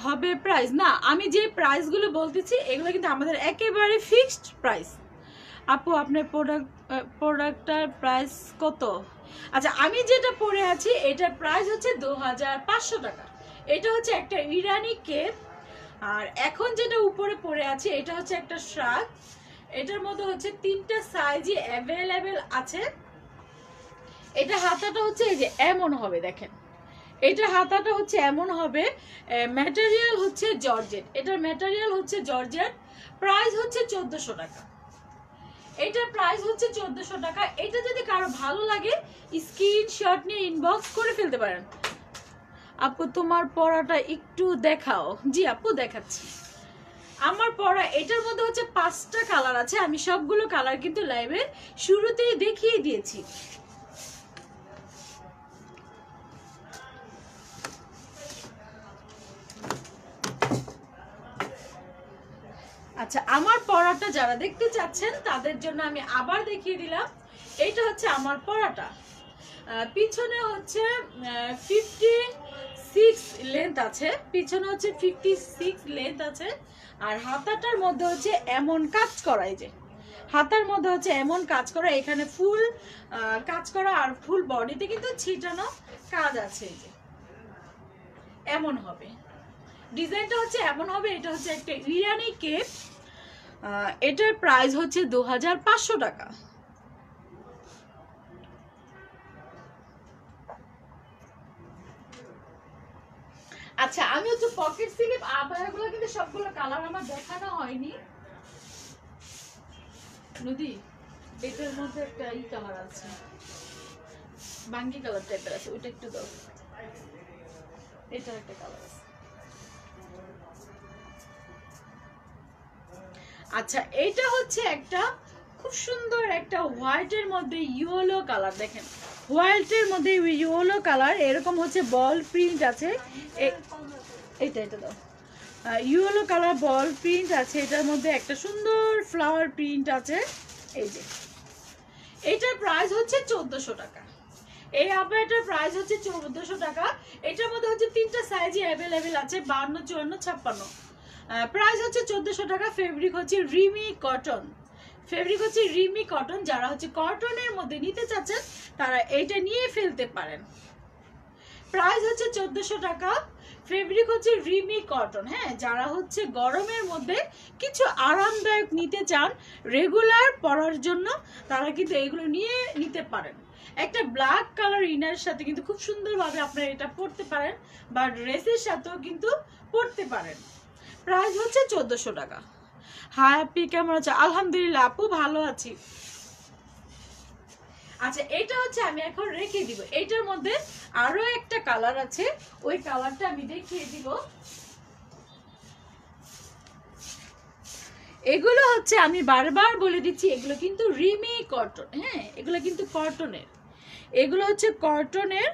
হবে প্রাইস না, আমি যে প্রাইসগুলো বলতেছি এগুলো কিন্তু আমাদের একেবারে ফিক্সড প্রাইস। আপু আপনার প্রোডাক্টটার প্রাইস কত? আচ্ছা, আমি যেটা পরে আছি এটার প্রাইস হচ্ছে 2500 টাকা। এটা হচ্ছে একটা ইরানি কেপ। আর এখন যেটা উপরে পরে আছে এটা হচ্ছে একটা শ্রাগ, এটার মধ্যে হচ্ছে 3টা সাইজই অ্যাভেলেবেল আছে। এটা হাতাটা হচ্ছে এই যে এমন হবে, দেখেন এটা হাতাটা হচ্ছে এমন হবে। ম্যাটেরিয়াল হচ্ছে জর্জেট, এটার ম্যাটেরিয়াল হচ্ছে জর্জেট। প্রাইস হচ্ছে 1400 টাকা। এটার প্রাইস হচ্ছে 1400 টাকা। এটা যদি কারো ভালো লাগে স্ক্রিনশট নিয়ে ইনবক্স করে ফেলতে পারেন। আপু তোমার পরাটা একটু দেখাও। জি আপু, দেখাচ্ছি। আমার পরা এটার মধ্যে হচ্ছে 5টা কালার আছে, আমি সবগুলো কালার কিন্তু লাইভের শুরুতেই দেখিয়ে দিয়েছি। আচ্ছা, আমার পরাটা যারা দেখতে চাচ্ছেন তাদের জন্য আমি আবার দেখিয়ে দিলাম। এটা হচ্ছে আমার পরাটা, পিছনে হচ্ছে 56 লেন্থ আছে, পিছনে হচ্ছে 56 লেন্থ আছে। আর হাতাটার মধ্যে হচ্ছে এমন কাজ করা, এই যে হাতার মধ্যে হচ্ছে এমন কাজ করা, এখানে ফুল কাজ করা আর ফুল বডিতে কিন্তু ছিটানো কাজ আছে। এই যে এমন হবে ডিজাইনটা, হচ্ছে এমন হবে। এটা হচ্ছে একটা ইরানি কেপ, এটার প্রাইস হচ্ছে 2500 টাকা। আচ্ছা, আমি হচ্ছে পকেট স্লিপ আবায়াগুলো কিন্তু সবগুলো কালার আমার দেখানো হয়নি। নদী, এটার মধ্যে একটা এই কালার আছে, বাঙ্গি কালার টাইপের আছে, ওইটা একটু দাও। এটার একটা কালার আছে। আচ্ছা, এটা হচ্ছে একটা খুব সুন্দর একটা হোয়াইটের মধ্যে ইয়েলো কালার, দেখেন হোয়াইটের মধ্যে ইয়েলো কালার, এরকম হচ্ছে বল প্রিন্ট আছে। এটা দাও, ইয়েলো কালার বল প্রিন্ট আছে, এটার মধ্যে একটা সুন্দর ফ্লাওয়ার প্রিন্ট আছে। এই যে এটার প্রাইস হচ্ছে 1400 টাকা। এই আবায়াটার প্রাইস হচ্ছে 1400 টাকা। এটার মধ্যে হচ্ছে 3টা সাইজই অ্যাভেলেবেল আছে, 52, 54, 56। প্রাইস হচ্ছে 1400 টাকা। ফেব্রিক হচ্ছে রিমি কটন, ফেব্রিক হচ্ছে রিমি কটন। যারা হচ্ছে কটনের মধ্যে নিতে চাচ্ছেন তারা এইটা নিয়ে ফেলতে পারেন। প্রাইস হচ্ছে 1400 টাকা। ফেব্রিক হচ্ছে রিমি কটন। হ্যাঁ, যারা হচ্ছে গরমের মধ্যে কিছু আরামদায়ক নিতে চান রেগুলার পরার জন্য, তারা কিন্তু এগুলো নিয়ে নিতে পারেন। একটা ব্ল্যাক কালার ইনারের সাথে কিন্তু খুব সুন্দরভাবে আপনারা এটা পরতে পারেন, বা ড্রেসের সাথেও কিন্তু পরতে পারেন। প্রাইস হচ্ছে 1400 টাকা। হাই আপনি কেমন আছে? আলহামদুলিল্লাহ আপু, ভালো আছি। আচ্ছা, এটা হচ্ছে আমি এখন রেখে দিব। এটার মধ্যে আরো একটা কালার আছে, ওই কালারটা আমি দেখিয়ে দিব। এগুলো হচ্ছে আমি বারবার বলে দিচ্ছি, এগুলো কিন্তু রিমি কটন। হ্যাঁ, এগুলো কিন্তু কটনের, এগুলো হচ্ছে কটনের।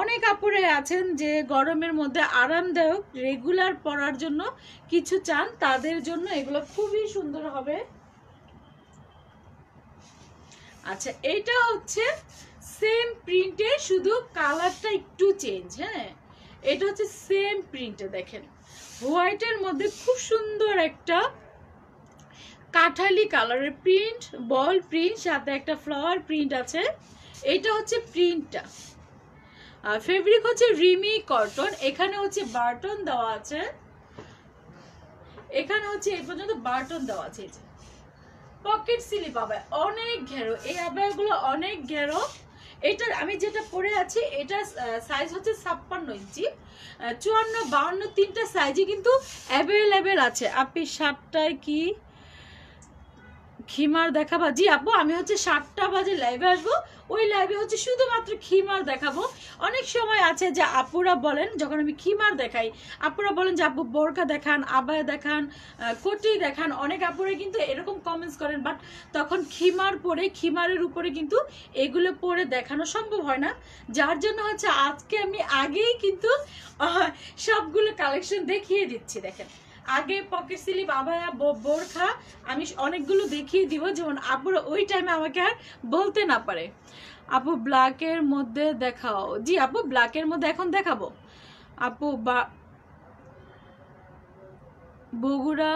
অনেক আপুরে আছেন যে গরমের মধ্যে আরামদায়ক রেগুলার পরার জন্য কিছু চান, তাদের জন্য এগুলো খুবই সুন্দর হবে। আচ্ছা, এটা হচ্ছে সেম প্রিন্টে, শুধু কালারটা একটু চেঞ্জ। হ্যাঁ, এটা হচ্ছে সেম প্রিন্টে, দেখেন হোয়াইটের মধ্যে খুব সুন্দর একটা কাঠালি কালারের প্রিন্ট, বল প্রিন্ট, সাথে একটা ফ্লাওয়ার প্রিন্ট আছে। এটা হচ্ছে প্রিন্টটা। ফেব্রিক হচ্ছে রিমি কটন। এখানে হচ্ছে বাটন দেওয়া আছে, এখানে হচ্ছে এই পর্যন্ত বাটন দেওয়া আছে। পকেট স্লিপ আবায়া, অনেক ঘেরো, এই আবায়াগুলো অনেক ঘেরো। এটা আমি যেটা পরে আছি এটা সাইজ হচ্ছে 56 ইঞ্চি, 54, 52, 3টা সাইজই কিন্তু অ্যাভেলেবেল আছে। আপনি 7টায় কি খিমার দেখাবা? জি আপু, আমি হচ্ছে 7টা বাজে লাইভে আসবো, ওই লাইভে হচ্ছে শুধুমাত্র খিমার দেখাবো। অনেক সময় আছে যে আপুরা বলেন, যখন আমি খিমার দেখাই আপুরা বলেন যে আপু বোরকা দেখান, আবায়া দেখান, কোটি দেখান। অনেক আপুরা কিন্তু এরকম কমেন্টস করেন, বাট তখন খিমার পরে, খিমারের উপরে কিন্তু এগুলো পরে দেখানো সম্ভব হয় না। যার জন্য হচ্ছে আজকে আমি আগেই কিন্তু সবগুলো কালেকশন দেখিয়ে দিচ্ছি। দেখেন, আগে পকেট স্লিপ আবায়া বোরখা আমি অনেকগুলো দেখিয়ে দিব, যেমন আপুরা ওই টাইমে আমাকে আর বলতে না পারে। আপু ব্ল্যাকের মধ্যে দেখাও। জি আপু, ব্ল্যাকের মধ্যে এখন দেখাবো। আপু বগুড়া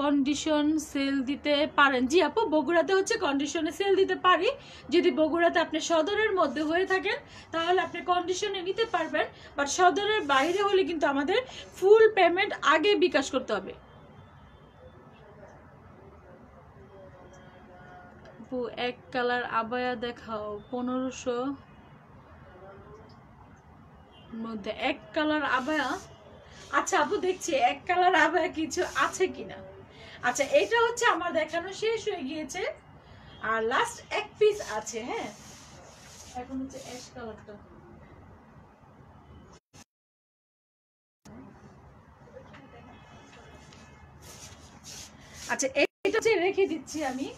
কন্ডিশন সেল দিতে পারেন? জি আপু, বগুড়াতে হচ্ছে কন্ডিশনে সেল দিতে পারি। যদি বগুড়াতে আপনি সদরের মধ্যে হয়ে থাকেন তাহলে আপনি কন্ডিশনে নিতে পারবেন, বাট সদরের বাইরে হলে কিন্তু আমাদের ফুল পেমেন্ট আগে বিকাশ করতে হবে। আপু এক কালার আবায়া দেখাও, 1500 মধ্যে এক কালার আবায়া। আচ্ছা আপু, দেখছি এক কালার আবায়া কিছু আছে কিনা। আচ্ছা, এটা হচ্ছে আমার দেখানো শেষ হয়ে গিয়েছে, আর লাস্ট এক পিস আছে। হ্যাঁ, এখন হচ্ছে অ্যাশ কালারটা। আচ্ছা এটা রেখে দিচ্ছি আমি।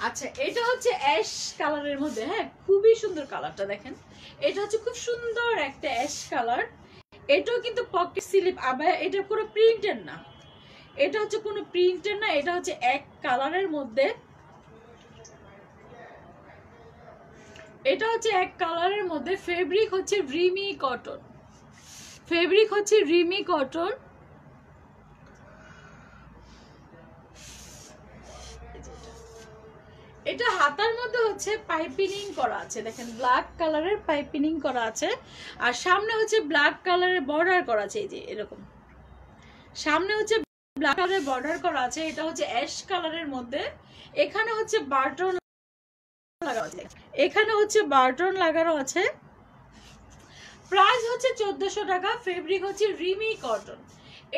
আচ্ছা এটা হচ্ছে অ্যাশ কালারের মধ্যে, হ্যাঁ খুবই সুন্দর কালারটা দেখেন, এটা হচ্ছে খুব সুন্দর একটা অ্যাশ কালার। এটাও কিন্তু পকেট স্লিপ, আবার এটা কোনো প্রিন্টের না, এটা হচ্ছে কোনো প্রিন্টের না, এটা হচ্ছে এক কালারের মধ্যে, এটা হচ্ছে এক কালারের মধ্যে। ফেব্রিক হচ্ছে রিমি কটন, ফেব্রিক হচ্ছে রিমি কটন। এটা হাতার মধ্যে হচ্ছে পাইপিনিং করা আছে, দেখেন ব্ল্যাক কালারের পাইপিনিং করা আছে, আর সামনে হচ্ছে ব্ল্যাক কালারের বর্ডার করা আছে, এই যে এরকম সামনে হচ্ছে ব্ল্যাক কালারের বর্ডার করা আছে। এটা হচ্ছে অ্যাশ কালারের মধ্যে, এখানে হচ্ছে বাটন লাগানো আছে, এখানে হচ্ছে বাটন লাগানো আছে। প্রাইস হচ্ছে 1400 টাকা, ফেব্রিক হচ্ছে রিমি কটন।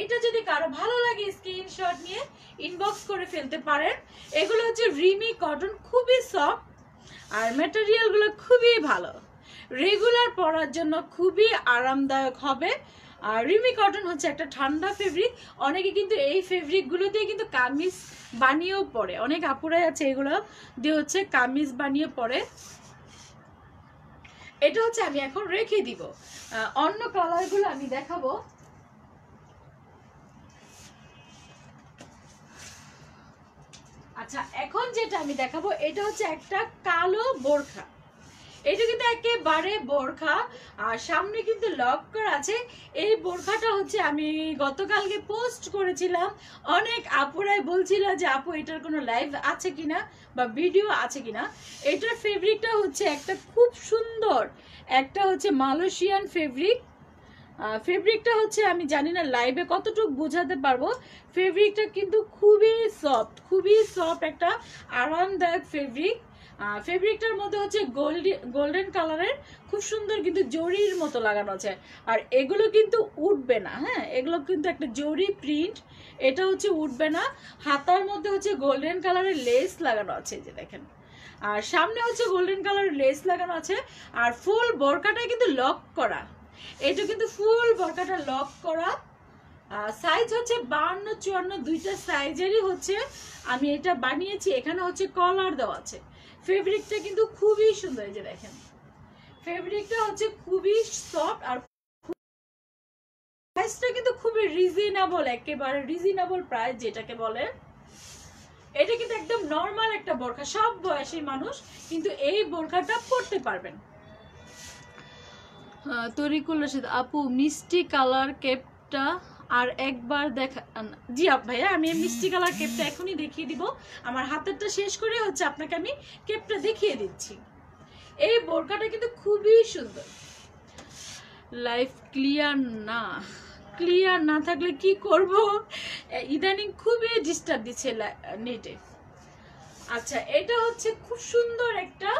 এটা যদি কারো ভালো লাগে স্ক্রিনশট নিয়ে ইনবক্স করে ফেলতে পারেন। এগুলো হচ্ছে রিমি কটন, খুবই সফট আর ম্যাটেরিয়ালগুলো খুবই ভালো, রেগুলার পরার জন্য খুবই আরামদায়ক হবে। আর রিমি কটন হচ্ছে একটা ঠান্ডা ফেব্রিক, অনেকে কিন্তু এই ফেব্রিকগুলো দিয়ে কিন্তু কামিজ বানিয়েও পরে, অনেক আপুরাই আছে এগুলো দিয়ে হচ্ছে কামিজ বানিয়ে পরে। এটা হচ্ছে আমি এখন রেখে দিব, অন্য কালারগুলো আমি দেখাবো। আচ্ছা এখন যেটা আমি দেখাবো এটা হচ্ছে একটা কালো বোরখা, এটা কিন্তু একেবারে বোরখা আর সামনে কিন্তু লক করা আছে। এই বোরখাটা হচ্ছে আমি গতকালকে পোস্ট করেছিলাম, অনেক আপুরাই বলছিল যে আপু এটার কোনো লাইভ আছে কিনা বা ভিডিও আছে কিনা। এটার ফেব্রিকটা হচ্ছে একটা খুব সুন্দর একটা হচ্ছে মালয়েশিয়ান ফেব্রিক। ফেব্রিকটা হচ্ছে আমি জানি না লাইভে কতটুকু বোঝাতে পারবো, ফেব্রিকটা কিন্তু খুবই সফট একটা আরামদায়ক ফেব্রিক। ফেব্রিকটার মধ্যে হচ্ছে গোল্ডেন কালারের খুব সুন্দর কিন্তু জরির মতো লাগানো আছে, আর এগুলো কিন্তু উঠবে না, হ্যাঁ এগুলো কিন্তু একটা জরি প্রিন্ট, এটা হচ্ছে উঠবে না। হাতার মধ্যে হচ্ছে গোল্ডেন কালারের লেস লাগানো আছে, যে দেখেন, আর সামনে হচ্ছে গোল্ডেন কালারের লেস লাগানো আছে। আর ফুল বোরকাটা কিন্তু লক করা, এটা কিন্তু ফুল বোরকাটা লক করা। সাইজ হচ্ছে 52-54 দুইটা সাইজেরই হচ্ছে আমি এটা বানিয়েছি। এখানে হচ্ছে কলার দেওয়া আছে, ফেব্রিকটা কিন্তু খুবই সুন্দর, এই যে দেখেন ফেব্রিকটা হচ্ছে খুবই সফট, আর প্রাইসটা কিন্তু খুবই রিজনেবল, একেবারে রিজনেবল প্রাইস যেটাকে বলে। এটা কিন্তু একদম নর্মাল একটা বোরখা, সব বয়সী মানুষ কিন্তু এই বোরখাটা পরতে পারবেন। তরিকুল রশিদ আপু মিষ্টি কালার কেপটা আর একবার দেখা, জি ভাইয়া আমি মিষ্টি কালার কেপটা এখনই দেখিয়ে দিব, আমার হাতেরটা শেষ করে হচ্ছে আপনাকে আমি কেপটা দেখিয়ে দিচ্ছি। এই বোরকাটা কিন্তু খুবই সুন্দর। লাইফ ক্লিয়ার না, ক্লিয়ার না থাকলে কি করব, ইদানিং খুবই ডিস্টার্ব দিচ্ছে নেটে। আচ্ছা এটা হচ্ছে খুব সুন্দর একটা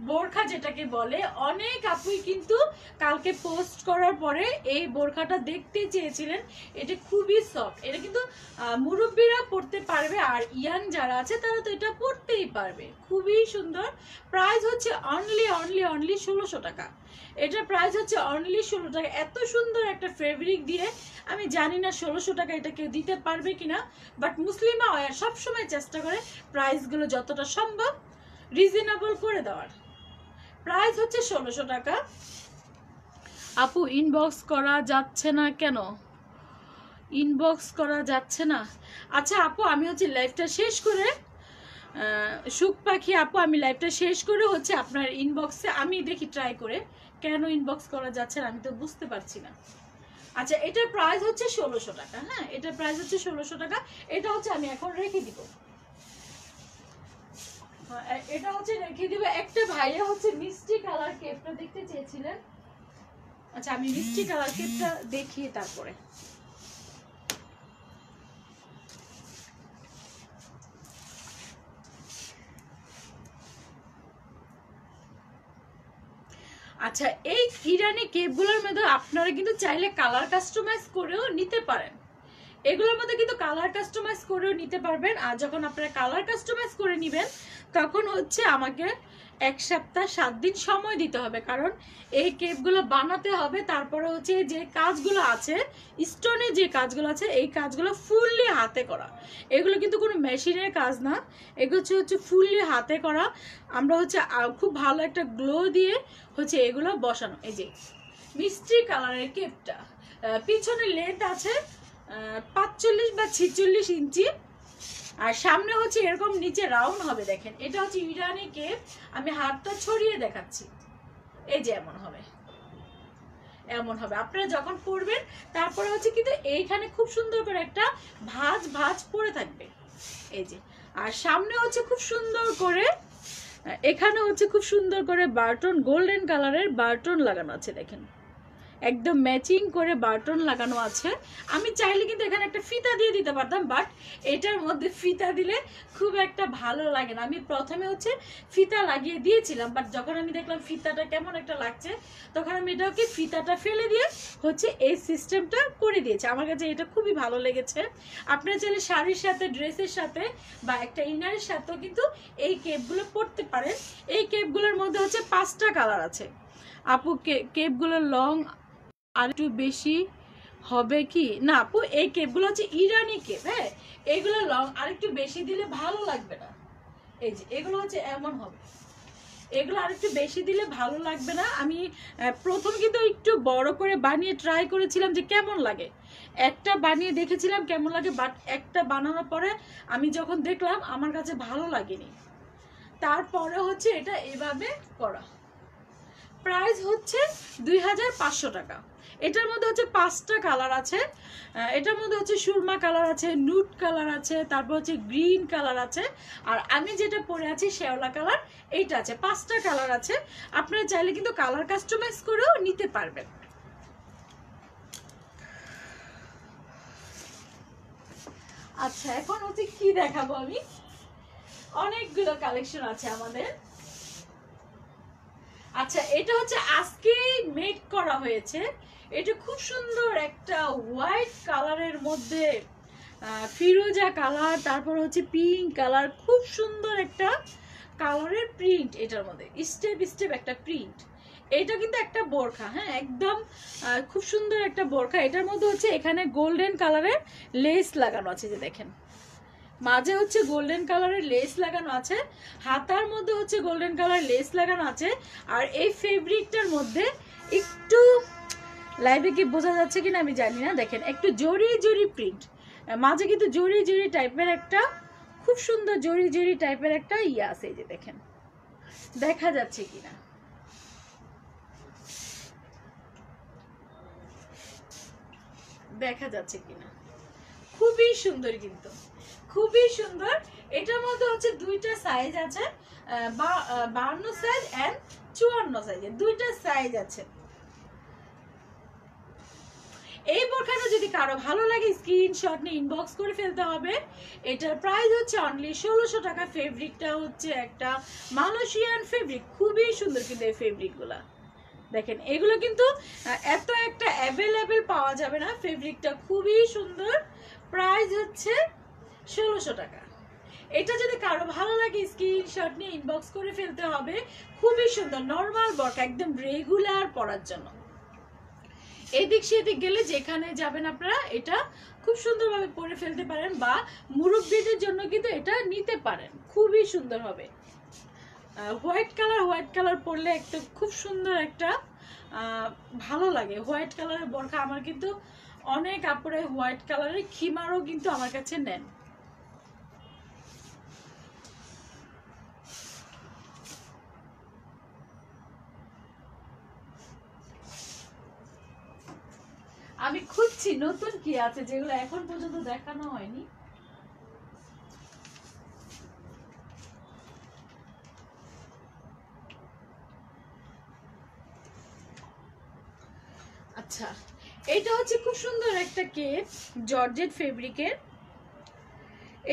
বোরখা যেটাকে বলে, অনেক আপুই কিন্তু কালকে পোস্ট করার পরে এই বোরখাটা দেখতে চেয়েছিলেন। এটা খুবই সফট, এটা কিন্তু মুরব্বীরা পরতে পারবে, আর ইয়াং যারা আছে তারা তো এটা পরতেই পারবে, খুবই সুন্দর। প্রাইস হচ্ছে অনলি 1600 টাকা, এটার প্রাইস হচ্ছে অনলি 16 টাকা। এত সুন্দর একটা ফেব্রিক দিয়ে আমি জানি না 1600 টাকা এটা কেউ দিতে পারবে কিনা, বাট মুসলিমা ওয়্যার সবসময় চেষ্টা করে প্রাইসগুলো যতটা সম্ভব রিজনেবল করে দেওয়ার। প্রাইস হচ্ছে 1600 টাকা। আপু ইনবক্স করা যাচ্ছে না কেন? ইনবক্স করা যাচ্ছে না, আচ্ছা আপু আমি হচ্ছে লাইভটা শেষ করে, সুখ পাখি আপু আমি লাইভটা শেষ করে হচ্ছে আপনার ইনবক্সে আমি দেখি ট্রাই করে কেন ইনবক্স করা যাচ্ছে না, আমি তো বুঝতে পারছি না। আচ্ছা এটার প্রাইস হচ্ছে 1600 টাকা, হ্যাঁ এটার প্রাইস হচ্ছে 1600 টাকা। এটা হচ্ছে আমি এখন রেখে দিব, এটা হচ্ছে রেখে দিব। একটা ভাইয়া হচ্ছে মিষ্টি কালার কেপটা দেখতে চেয়েছিলেন, আচ্ছা আমি মিষ্টি কালার কেপটা দেখিয়ে তারপরে। আচ্ছা এই ইরানি কেপগুলোর মধ্যে আপনারা কিন্তু চাইলে কালার কাস্টমাইজ করেও নিতে পারেন, এগুলোর মধ্যে কিন্তু কালার কাস্টমাইজ করেও নিতে পারবেন। আর যখন আপনারা কালার কাস্টমাইজ করে নেবেন তখন হচ্ছে আমাকে 1 সপ্তাহ 7 দিন সময় দিতে হবে, কারণ এই কেপগুলো বানাতে হবে। তারপরে হচ্ছে যে কাজগুলো আছে, স্টোনে যে কাজগুলো আছে, এই কাজগুলো ফুললি হাতে করা। এগুলো কিন্তু কোনো মেশিনের কাজ না, এগুলো হচ্ছে ফুললি হাতে করা। আমরা হচ্ছে খুব ভালো একটা গ্লো দিয়ে হচ্ছে এগুলো বসানো। এই যে মিষ্টি কালারের কেপটা, পিছনে লেন্থ আছে 45 বা 46 ইঞ্চি, আর সামনে হচ্ছে এরকম নিচে রাউন্ড হবে। দেখেন এটা হচ্ছে ইরানি কেপ, আমি হাতটা ছড়িয়ে দেখাচ্ছি। এই যে এমন হবে, এমন হবে আপনারা যখন পরবেন। তারপরে হচ্ছে কিন্তু এইখানে খুব সুন্দর করে একটা ভাঁজ ভাঁজ পরে থাকবে। এই যে, আর সামনে হচ্ছে খুব সুন্দর করে, এখানে হচ্ছে খুব সুন্দর করে বাটন, গোল্ডেন কালারের বাটন লাগানো আছে। দেখেন একদম ম্যাচিং করে বাটন লাগানো আছে। আমি চাইলে কিন্তু এখানে একটা ফিতা দিয়ে দিতে পারতাম, বাট এটার মধ্যে ফিতা দিলে খুব একটা ভালো লাগে না। আমি প্রথমে হচ্ছে ফিতা লাগিয়ে দিয়েছিলাম, বাট যখন আমি দেখলাম ফিতাটা কেমন একটা লাগছে, তখন আমি এটাকে ফিতাটা ফেলে দিয়ে হচ্ছে এই সিস্টেমটা করে দিয়েছি। আমার কাছে এটা খুবই ভালো লেগেছে। আপনারা চাইলে শাড়ির সাথে, ড্রেসের সাথে বা একটা ইনারের সাথেও কিন্তু এই কেপগুলো পরতে পারেন। এই কেপগুলোর মধ্যে হচ্ছে 5টা কালার আছে। আপু কেপগুলোর লং আর একটু বেশি হবে কি? না আপু, এই কেপগুলো হচ্ছে ইরানি কেপ। হ্যাঁ, এগুলো লং আর একটু বেশি দিলে ভালো লাগবে না। এই যে এগুলো হচ্ছে এমন হবে, এগুলো আর একটু বেশি দিলে ভালো লাগবে না। আমি প্রথম কিন্তু একটু বড় করে বানিয়ে ট্রাই করেছিলাম যে কেমন লাগে, একটা বানিয়ে দেখেছিলাম কেমন লাগে, বাট একটা বানানোর পরে আমি যখন দেখলাম আমার কাছে ভালো লাগেনি। তারপরে হচ্ছে এটা এভাবে করা। প্রাইস হচ্ছে 2500 টাকা। এটার মধ্যে হচ্ছে 5টা কালার আছে। এটার মধ্যে হচ্ছে সুরমা কালার আছে, নুট কালার আছে, তারপর হচ্ছে গ্রিন কালার আছে, আর আমি যেটা পরে আছি শ্যাওলা কালার, এইটা আছে। 5টা কালার আছে। আপনারা চাইলে কিন্তু কালার কাস্টমাইজ করেও নিতে পারবেন। আচ্ছা, এখন হচ্ছে কি দেখাবো আমি, অনেকগুলো কালেকশন আছে আমাদের। আচ্ছা, এটা হচ্ছে আজকেই মেক করা হয়েছে। এটা খুব সুন্দর একটা হোয়াইট কালারের মধ্যে ফিরোজা কালার, তারপর হচ্ছে পিঙ্ক কালার, খুব সুন্দর একটা কালারের প্রিন্ট। এটার মধ্যে স্টেপ স্টেপ একটা প্রিন্ট। এটা কিন্তু একটা বোরখা, হ্যাঁ একদম খুব সুন্দর একটা বোরখা। এটার মধ্যে হচ্ছে এখানে গোল্ডেন কালারের লেস লাগানো আছে, যে দেখেন মাঝে হচ্ছে গোল্ডেন কালারের লেস লাগানো আছে, হাতার মধ্যে হচ্ছে গোল্ডেন কালার লেস লাগানো আছে। আর এই ফেব্রিকটার মধ্যে একটু, লাইভে কি বোঝা যাচ্ছে কিনা আমি জানি না, দেখেন একটু জরি জরি প্রিন্ট, মাঝে কিন্তু জরি জরি টাইপের একটা, খুব সুন্দর জরি জরি টাইপের একটা ইয়ে আছে। এই যে দেখেন, দেখা যাচ্ছে কিনা, দেখা যাচ্ছে কিনা, খুবই সুন্দর কিন্তু, খুবই সুন্দর। এটার মধ্যে হচ্ছে 2টা সাইজ আছে, 52 সাইজ এন্ড 54 সাইজের 2টা সাইজ আছে। এই বোরখাটা যদি কারো ভালো লাগে স্ক্রিনশট নিয়ে ইনবক্স করে ফেলতে হবে। এটার প্রাইস হচ্ছে অনলি 1600 টাকা। ফেব্রিকটা হচ্ছে একটা মালয়েশিয়ান ফেব্রিক, খুবই সুন্দর কিন্তু এই ফেব্রিকগুলা। দেখেন এগুলো কিন্তু এত একটা অ্যাভেলেবেল পাওয়া যাবে না, ফেব্রিকটা খুবই সুন্দর। প্রাইস হচ্ছে 1600 টাকা। এটা যদি কারো ভালো লাগে স্ক্রিনশট নিয়ে ইনবক্স করে ফেলতে হবে। খুবই সুন্দর নরমাল বোরকা, একদম রেগুলার পরার জন্য। এদিক সেদিক গেলে যেখানে যাবেন আপনারা এটা খুব সুন্দরভাবে পরে ফেলতে পারেন, বা মুরব্বীদের জন্য কিন্তু এটা নিতে পারেন, খুবই সুন্দর হবে। হোয়াইট কালার পরলে একটা খুব সুন্দর একটা ভালো লাগে। হোয়াইট কালারের বোরকা আমার কিন্তু অনেক আপুরে হোয়াইট কালারের খিমারও কিন্তু আমার কাছে নেন। আমি খুঁজছি নতুন কি আছে যেগুলো এখন পর্যন্ত দেখানো হয়নি। আচ্ছা, এটা হচ্ছে খুব সুন্দর একটা কেপ, জর্জেট ফেব্রিকের।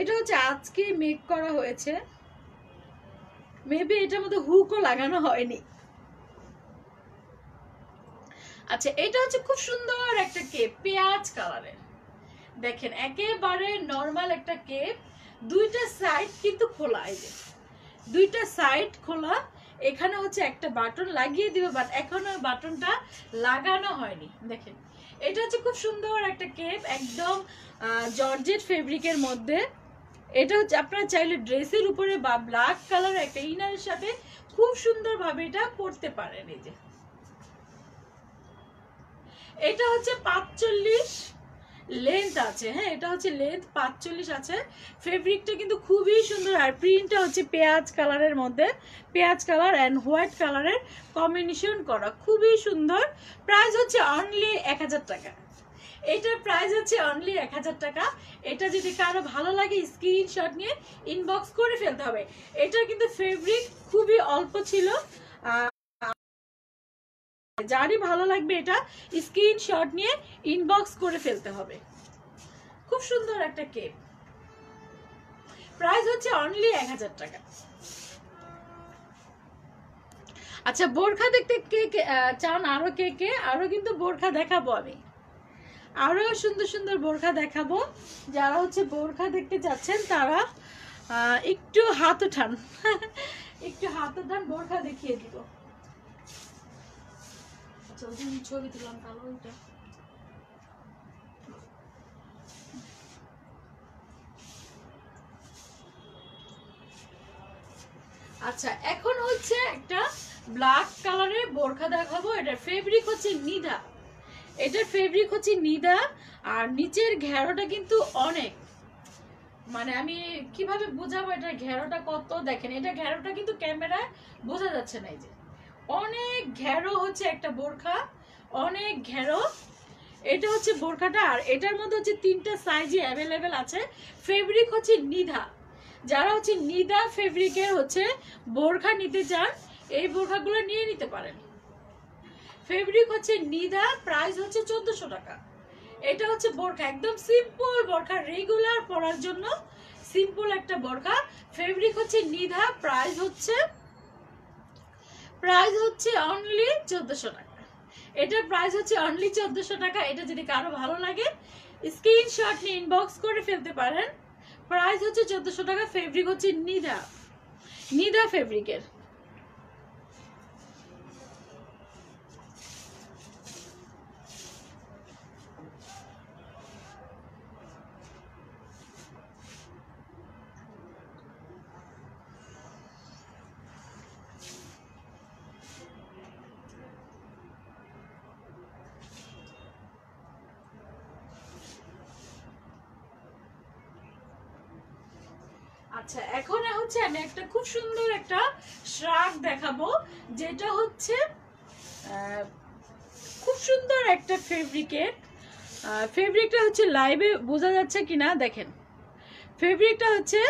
এটা হচ্ছে আজকে মেক করা হয়েছে, মেবি এটার মধ্যে হুকও লাগানো হয়নি। আচ্ছা, এটা হচ্ছে খুব সুন্দর একটা কেপ, পেঁয়াজ কালারের। দেখেন একেবারে নরমাল একটা কেপ, 2টা সাইড কিন্তু খোলা। এই যে 2টা সাইড খোলা, এখানে হচ্ছে একটা বাটন লাগিয়ে দিব, বাট এখনো বাটনটা লাগানো হয়নি। দেখেন এটা হচ্ছে খুব সুন্দর একটা কেপ, একদম জর্জেট ফেব্রিকের মধ্যে। এটা হচ্ছে আপনারা চাইলে ড্রেসের উপরে বা ব্ল্যাক কালার একটা ইনারের সাথে খুব সুন্দরভাবে এটা পরতে পারেন। এই যে এটা হচ্ছে 45 লেন্থ আছে, হ্যাঁ এটা হচ্ছে লেন্থ 45 আছে। ফেব্রিকটা কিন্তু খুবই সুন্দর, আর প্রিন্টটা হচ্ছে পেঁয়াজ কালারের মধ্যে, পেঁয়াজ কালার অ্যান্ড হোয়াইট কালারের কম্বিনেশন করা, খুবই সুন্দর। প্রাইস হচ্ছে অনলি 1000 টাকা। এটার প্রাইস হচ্ছে অনলি 1000 টাকা। এটা যদি কারো ভালো লাগে স্ক্রিনশট নিয়ে ইনবক্স করে ফেলতে হবে। এটা কিন্তু ফেব্রিক খুবই অল্প ছিল, যারই ভালো লাগবে এটা স্ক্রিনশট নিয়ে ইনবক্স করে ফেলতে হবে। খুব সুন্দর একটা কেপ, প্রাইস হচ্ছে অনলি 1000 টাকা। আচ্ছা বোরখা দেখতে কে চান আরো কে আরো কিন্তু বোরখা দেখাবো আমি, আরো সুন্দর সুন্দর বোরখা দেখাবো। যারা হচ্ছে বোরখা দেখতে চাচ্ছেন তারা একটু হাত উঠান একটু হাত উঠান, বোরখা দেখিয়ে দিব। ছবি দিলাম ভালো ওইটা। আচ্ছা এখন হচ্ছে একটা ব্ল্যাক কালারের বোরখা দেখাবো। এটার ফেব্রিক হচ্ছে নিদা, এটার ফেব্রিক হচ্ছে নিদা, আর নিচের ঘেরোটা কিন্তু অনেক, মানে আমি কিভাবে বোঝাবো এটার ঘেরোটা কত, দেখেন এটা ঘেরোটা কিন্তু ক্যামেরায় বোঝা যাচ্ছে না। এই যে অনেক ঘেরো হচ্ছে একটা বোরখা, অনেক ঘেরো। এটা হচ্ছে বোরখাটা, আর এটার মধ্যে হচ্ছে 3টা সাইজে অ্যাভেলেবেল আছে। ফেব্রিক হচ্ছে নিদা, যারা হচ্ছে নিদা ফেব্রিকের হচ্ছে বোরখা নিতে চান এই বোরখাগুলো নিয়ে নিতে পারেন। ফেব্রিক হচ্ছে নিদা, প্রাইস হচ্ছে 1400 টাকা। এটা হচ্ছে বোরখা, একদম সিম্পল বোরখা, রেগুলার পরার জন্য সিম্পল একটা বোরখা। ফেব্রিক হচ্ছে নিদা, প্রাইস হচ্ছে অনলি 1400 টাকা। এটার প্রাইস হচ্ছে অনলি 1400 টাকা। এটা যদি কারো ভালো লাগে স্ক্রিনশট নিয়ে ইনবক্স করে ফেলতে পারেন। প্রাইস হচ্ছে 1400 টাকা। ফেব্রিক হচ্ছে নিদা ফেব্রিকের। আচ্ছা এখন হচ্ছে আমি একটা খুব সুন্দর একটা শ্রাগ দেখাবো, যেটা হচ্ছে খুব সুন্দর একটা ফেব্রিকটা হচ্ছে লাইভে বোঝা যাচ্ছে কিনা দেখেন। ফেব্রিকটা হচ্ছে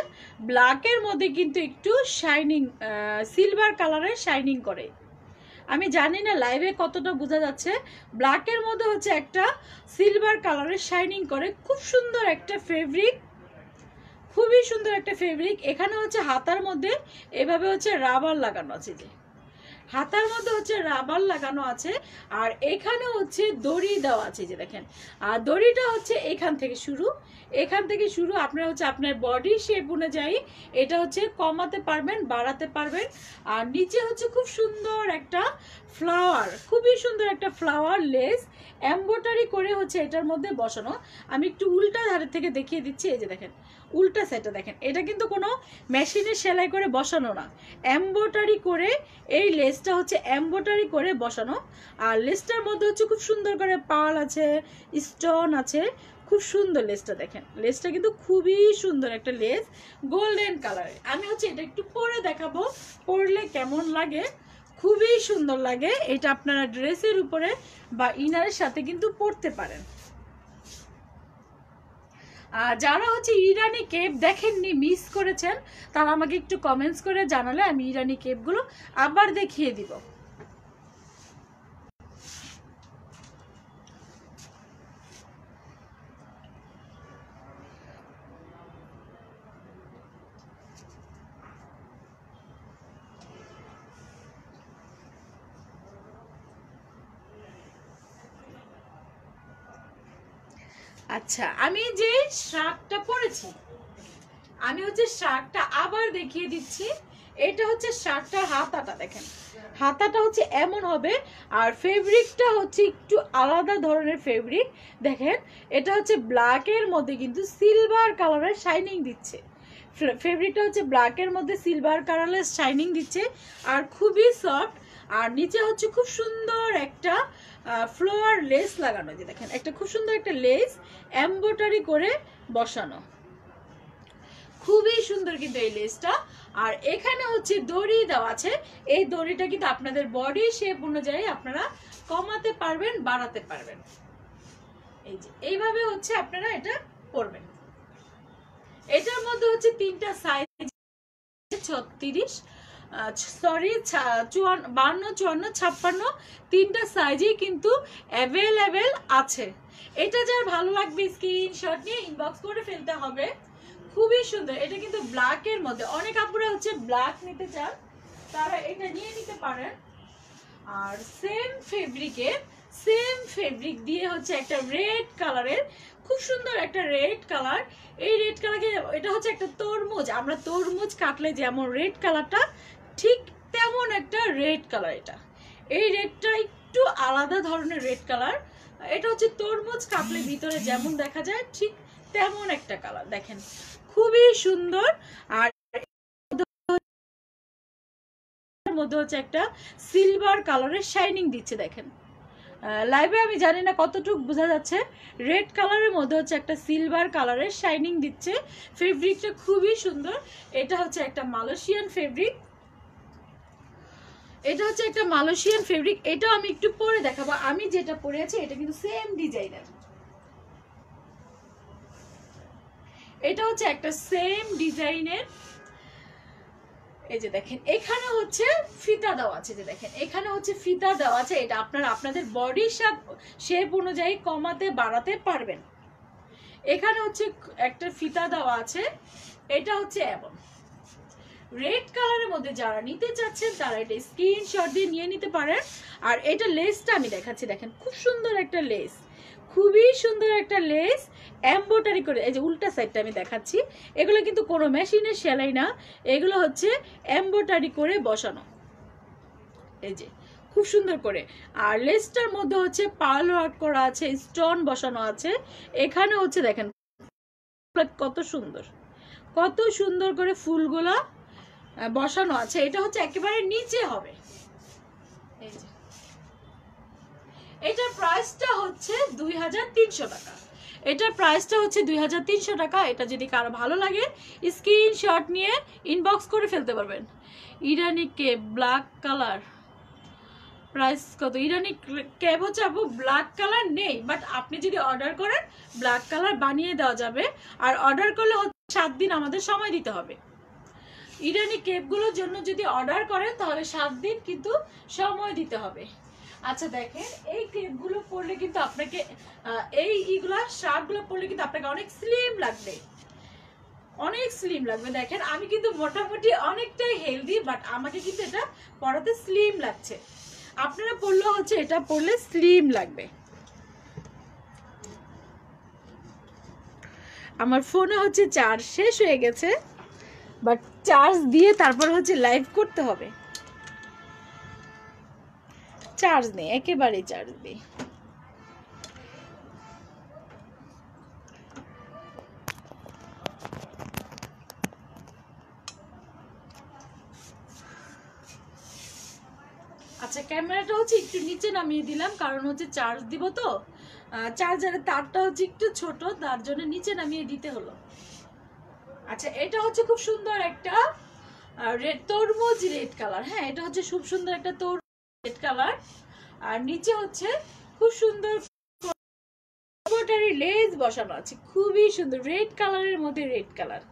ব্ল্যাকের মধ্যে কিন্তু একটু শাইনিং, সিলভার কালারের শাইনিং করে। আমি জানি না লাইভে কতটা বোঝা যাচ্ছে। ব্ল্যাকের মধ্যে হচ্ছে একটা সিলভার কালারের শাইনিং করে, খুব সুন্দর একটা ফেব্রিক, খুবই সুন্দর একটা ফেব্রিক। এখানে হচ্ছে হাতার মধ্যে এভাবে হচ্ছে রাবার লাগানো আছে, যে হাতার মধ্যে হচ্ছে রাবার লাগানো আছে, আর এখানে হচ্ছে দড়ি দেওয়া আছে, যে দেখেন। আর দড়িটা হচ্ছে এখান থেকে শুরু, আপনারা হচ্ছে আপনার বডি শেপ অনুযায়ী এটা হচ্ছে কমাতে পারবেন, বাড়াতে পারবেন। আর নিচে হচ্ছে খুব সুন্দর একটা ফ্লাওয়ার, খুবই সুন্দর একটা ফ্লাওয়ার লেস এমব্রয়ডারি করে হচ্ছে এটার মধ্যে বসানো। আমি একটু উল্টা ধারের থেকে দেখিয়ে দিচ্ছি। এই যে দেখেন উল্টা সাইডটা দেখেন, এটা কিন্তু কোনো মেশিনে সেলাই করে বসানো না, এমব্রয়ডারি করে এই লেসটা হচ্ছে এমব্রয়ডারি করে বসানো। আর লেসটার মধ্যে হচ্ছে খুব সুন্দর করে পার্ল আছে, স্টোন আছে, খুব সুন্দর লেসটা দেখেন। লেসটা কিন্তু খুবই সুন্দর একটা লেস, গোল্ডেন কালারের। আমি হচ্ছে এটা একটু পরে দেখাবো, পরলে কেমন লাগে, খুবই সুন্দর লাগে। এটা আপনারা ড্রেসের উপরে বা ইনারের সাথে কিন্তু পরতে পারেন। যারা হচ্ছে ইরানি কেপ দেখেননি, মিস করেছেন, তারা আমাকে একটু কমেন্টস করে জানালে আমি ইরানি কেপগুলো আবার দেখিয়ে দিব। আচ্ছা আমি যে শার্টটা পরেছি, আমি হচ্ছে শার্টটা আবার দেখিয়ে দিচ্ছি। এটা হচ্ছে শার্টটার হাতাটা দেখেন, হাতাটা হচ্ছে এমন হবে, আর ফেব্রিকটা হচ্ছে একটু আলাদা ধরনের ফেব্রিক। দেখেন এটা হচ্ছে ব্ল্যাকের মধ্যে কিন্তু সিলভার কালারের শাইনিং দিচ্ছে, ফেব্রিকটা হচ্ছে ব্ল্যাকের মধ্যে সিলভার কালারের শাইনিং দিচ্ছে, আর খুবই সফট। আর নিচে হচ্ছে খুব সুন্দর একটা ফ্লোয়ার লেস লাগানো, যে দেখেন একটা খুব সুন্দর একটা লেস এমব্রয়ডারি করে বসানো, খুবই সুন্দর কিন্তু এই লেসটা। আর এখানে হচ্ছে দড়ি দেওয়া আছে, এই দড়িটা কিন্তু আপনাদের বডি শেপ অনুযায়ী আপনারা কমাতে পারবেন, বাড়াতে পারবেন। এই যে এইভাবে হচ্ছে আপনারা এটা করবেন। এটার মধ্যে হচ্ছে তিনটা সাইজ, 36 সরি 52, 54, 56 তিনটা সাইজেই কিন্তু অ্যাভেলেবেল আছে। এটা যার ভালো লাগবে স্ক্রিনশট নিয়ে ইনবক্স করে ফেলতে হবে। খুবই সুন্দর, এটা কিন্তু ব্ল্যাকের মধ্যে, অনেক আপুরা হচ্ছে ব্ল্যাক নিতে চান, তারা এটা নিয়ে নিতে পারেন। আর সেম ফেব্রিক দিয়ে হচ্ছে একটা রেড কালারের, খুব সুন্দর একটা রেড কালার। এই রেড কালারকে, এটা হচ্ছে একটা তরমুজ, আমরা তরমুজ কাটলে যেমন রেড কালারটা ঠিক তেমন একটা রেড কালার। এটা এই রেডটা একটু আলাদা ধরনের রেড কালার, এটা হচ্ছে তরমুজ কাটলে ভিতরে যেমন দেখা যায় ঠিক তেমন একটা কালার। দেখেন খুবই সুন্দর। আর মধ্যে হচ্ছে একটা সিলভার কালারের শাইনিং দিচ্ছে, দেখেন লাইভে আমি জানি না কতটুকু বোঝা যাচ্ছে, রেড কালারের মধ্যে হচ্ছে একটা সিলভার কালারের শাইনিং দিচ্ছে। ফেব্রিকটা খুবই সুন্দর। এটা হচ্ছে একটা মালয়েশিয়ান ফেব্রিক, এটা হচ্ছে একটা মালয়েশিয়ান ফেব্রিক। এটা আমি একটু পরে দেখাবো, আমি যেটা পরে আছি এটা কিন্তু সেম ডিজাইনের। এটা হচ্ছে একটা সেম ডিজাইনের। এই যে দেখেন এখানে হচ্ছে ফিতা দেওয়া আছে, যে দেখেন এখানে হচ্ছে ফিতা দেওয়া আছে, এটা আপনারা আপনাদের বডি শেপ অনুযায়ী কমাতে বাড়াতে পারবেন। এখানে হচ্ছে একটা ফিতা দেওয়া আছে, এটা হচ্ছে এমন রেড কালারের মধ্যে যারা নিতে চাচ্ছেন তারা এটা স্ক্রিনশট দিয়ে নিয়ে নিতে পারেন। আর এটা লেসটা আমি দেখাচ্ছি, দেখেন খুব সুন্দর একটা লেস, খুবই সুন্দর একটা লেস এমব্রয়ডারি করে। এই যে উল্টা সাইডটা আমি দেখাচ্ছি, এগুলো কিন্তু কোনো মেশিনের সেলাই না, এগুলো হচ্ছে এমব্রয়ডারি করে বসানো, এই যে খুব সুন্দর করে। আর লেসটার মধ্যে হচ্ছে পার্ল ওয়ার্ক করা আছে, স্টোন বসানো আছে। এখানে হচ্ছে দেখেন কত সুন্দর, কত সুন্দর করে ফুলগুলা বসানো আছে। এটা হচ্ছে একেবারে নিচে হবে। এই যে এটার প্রাইসটা হচ্ছে 2300 টাকা, এটার প্রাইসটা হচ্ছে 2300 টাকা। এটা যদি কারো ভালো লাগে স্ক্রিনশট নিয়ে ইনবক্স করে ফেলতে পারবেন। ইরানি কেপ ব্ল্যাক কালার, প্রাইস কত? ইরানি কেপ হচ্ছে আপু ব্ল্যাক কালার নেই, বাট আপনি যদি অর্ডার করেন ব্ল্যাক কালার বানিয়ে দেওয়া যাবে। আর অর্ডার করলে হচ্ছে 7 দিন আমাদের সময় দিতে হবে। ইরানি কেপগুলোর জন্য যদি অর্ডার করেন তাহলে 7 দিন কিন্তু সময় দিতে হবে। আচ্ছা দেখেন এই কেপগুলো পরলে কিন্তু আপনাকে এইগুলা শার্টগুলো পরলে কিন্তু আপনাকে অনেক স্লিম লাগবে, অনেক স্লিম লাগবে। দেখেন আমি কিন্তু মোটামুটি অনেকটাই হেলদি, বাট আমাকে কিন্তু এটা পরাতে স্লিম লাগছে। আপনারা পরলে হচ্ছে এটা পরলে স্লিম লাগবে। আমার ফোনে হচ্ছে চার্জ শেষ হয়ে গেছে, বাট চার্জ দিয়ে তারপর হচ্ছে লাইভ করতে হবে। চার্জ নেই, একেবারেই চার্জ নেই। আচ্ছা ক্যামেরাটা হচ্ছে একটু নিচে নামিয়ে দিলাম, কারণ হচ্ছে চার্জ দিব তো, চার্জারের তারটা হচ্ছে একটু ছোট, তার জন্য নিচে নামিয়ে দিতে হলো। আচ্ছা এটা হচ্ছে খুব সুন্দর একটা রেড তরমুজ রেড কালার। হ্যাঁ এটা হচ্ছে খুব সুন্দর একটা তরমুজ রেড কালার। আর নিচে হচ্ছে খুব সুন্দর লেস বসানো আছে, খুবই সুন্দর রেড কালারের মধ্যে রেড কালার,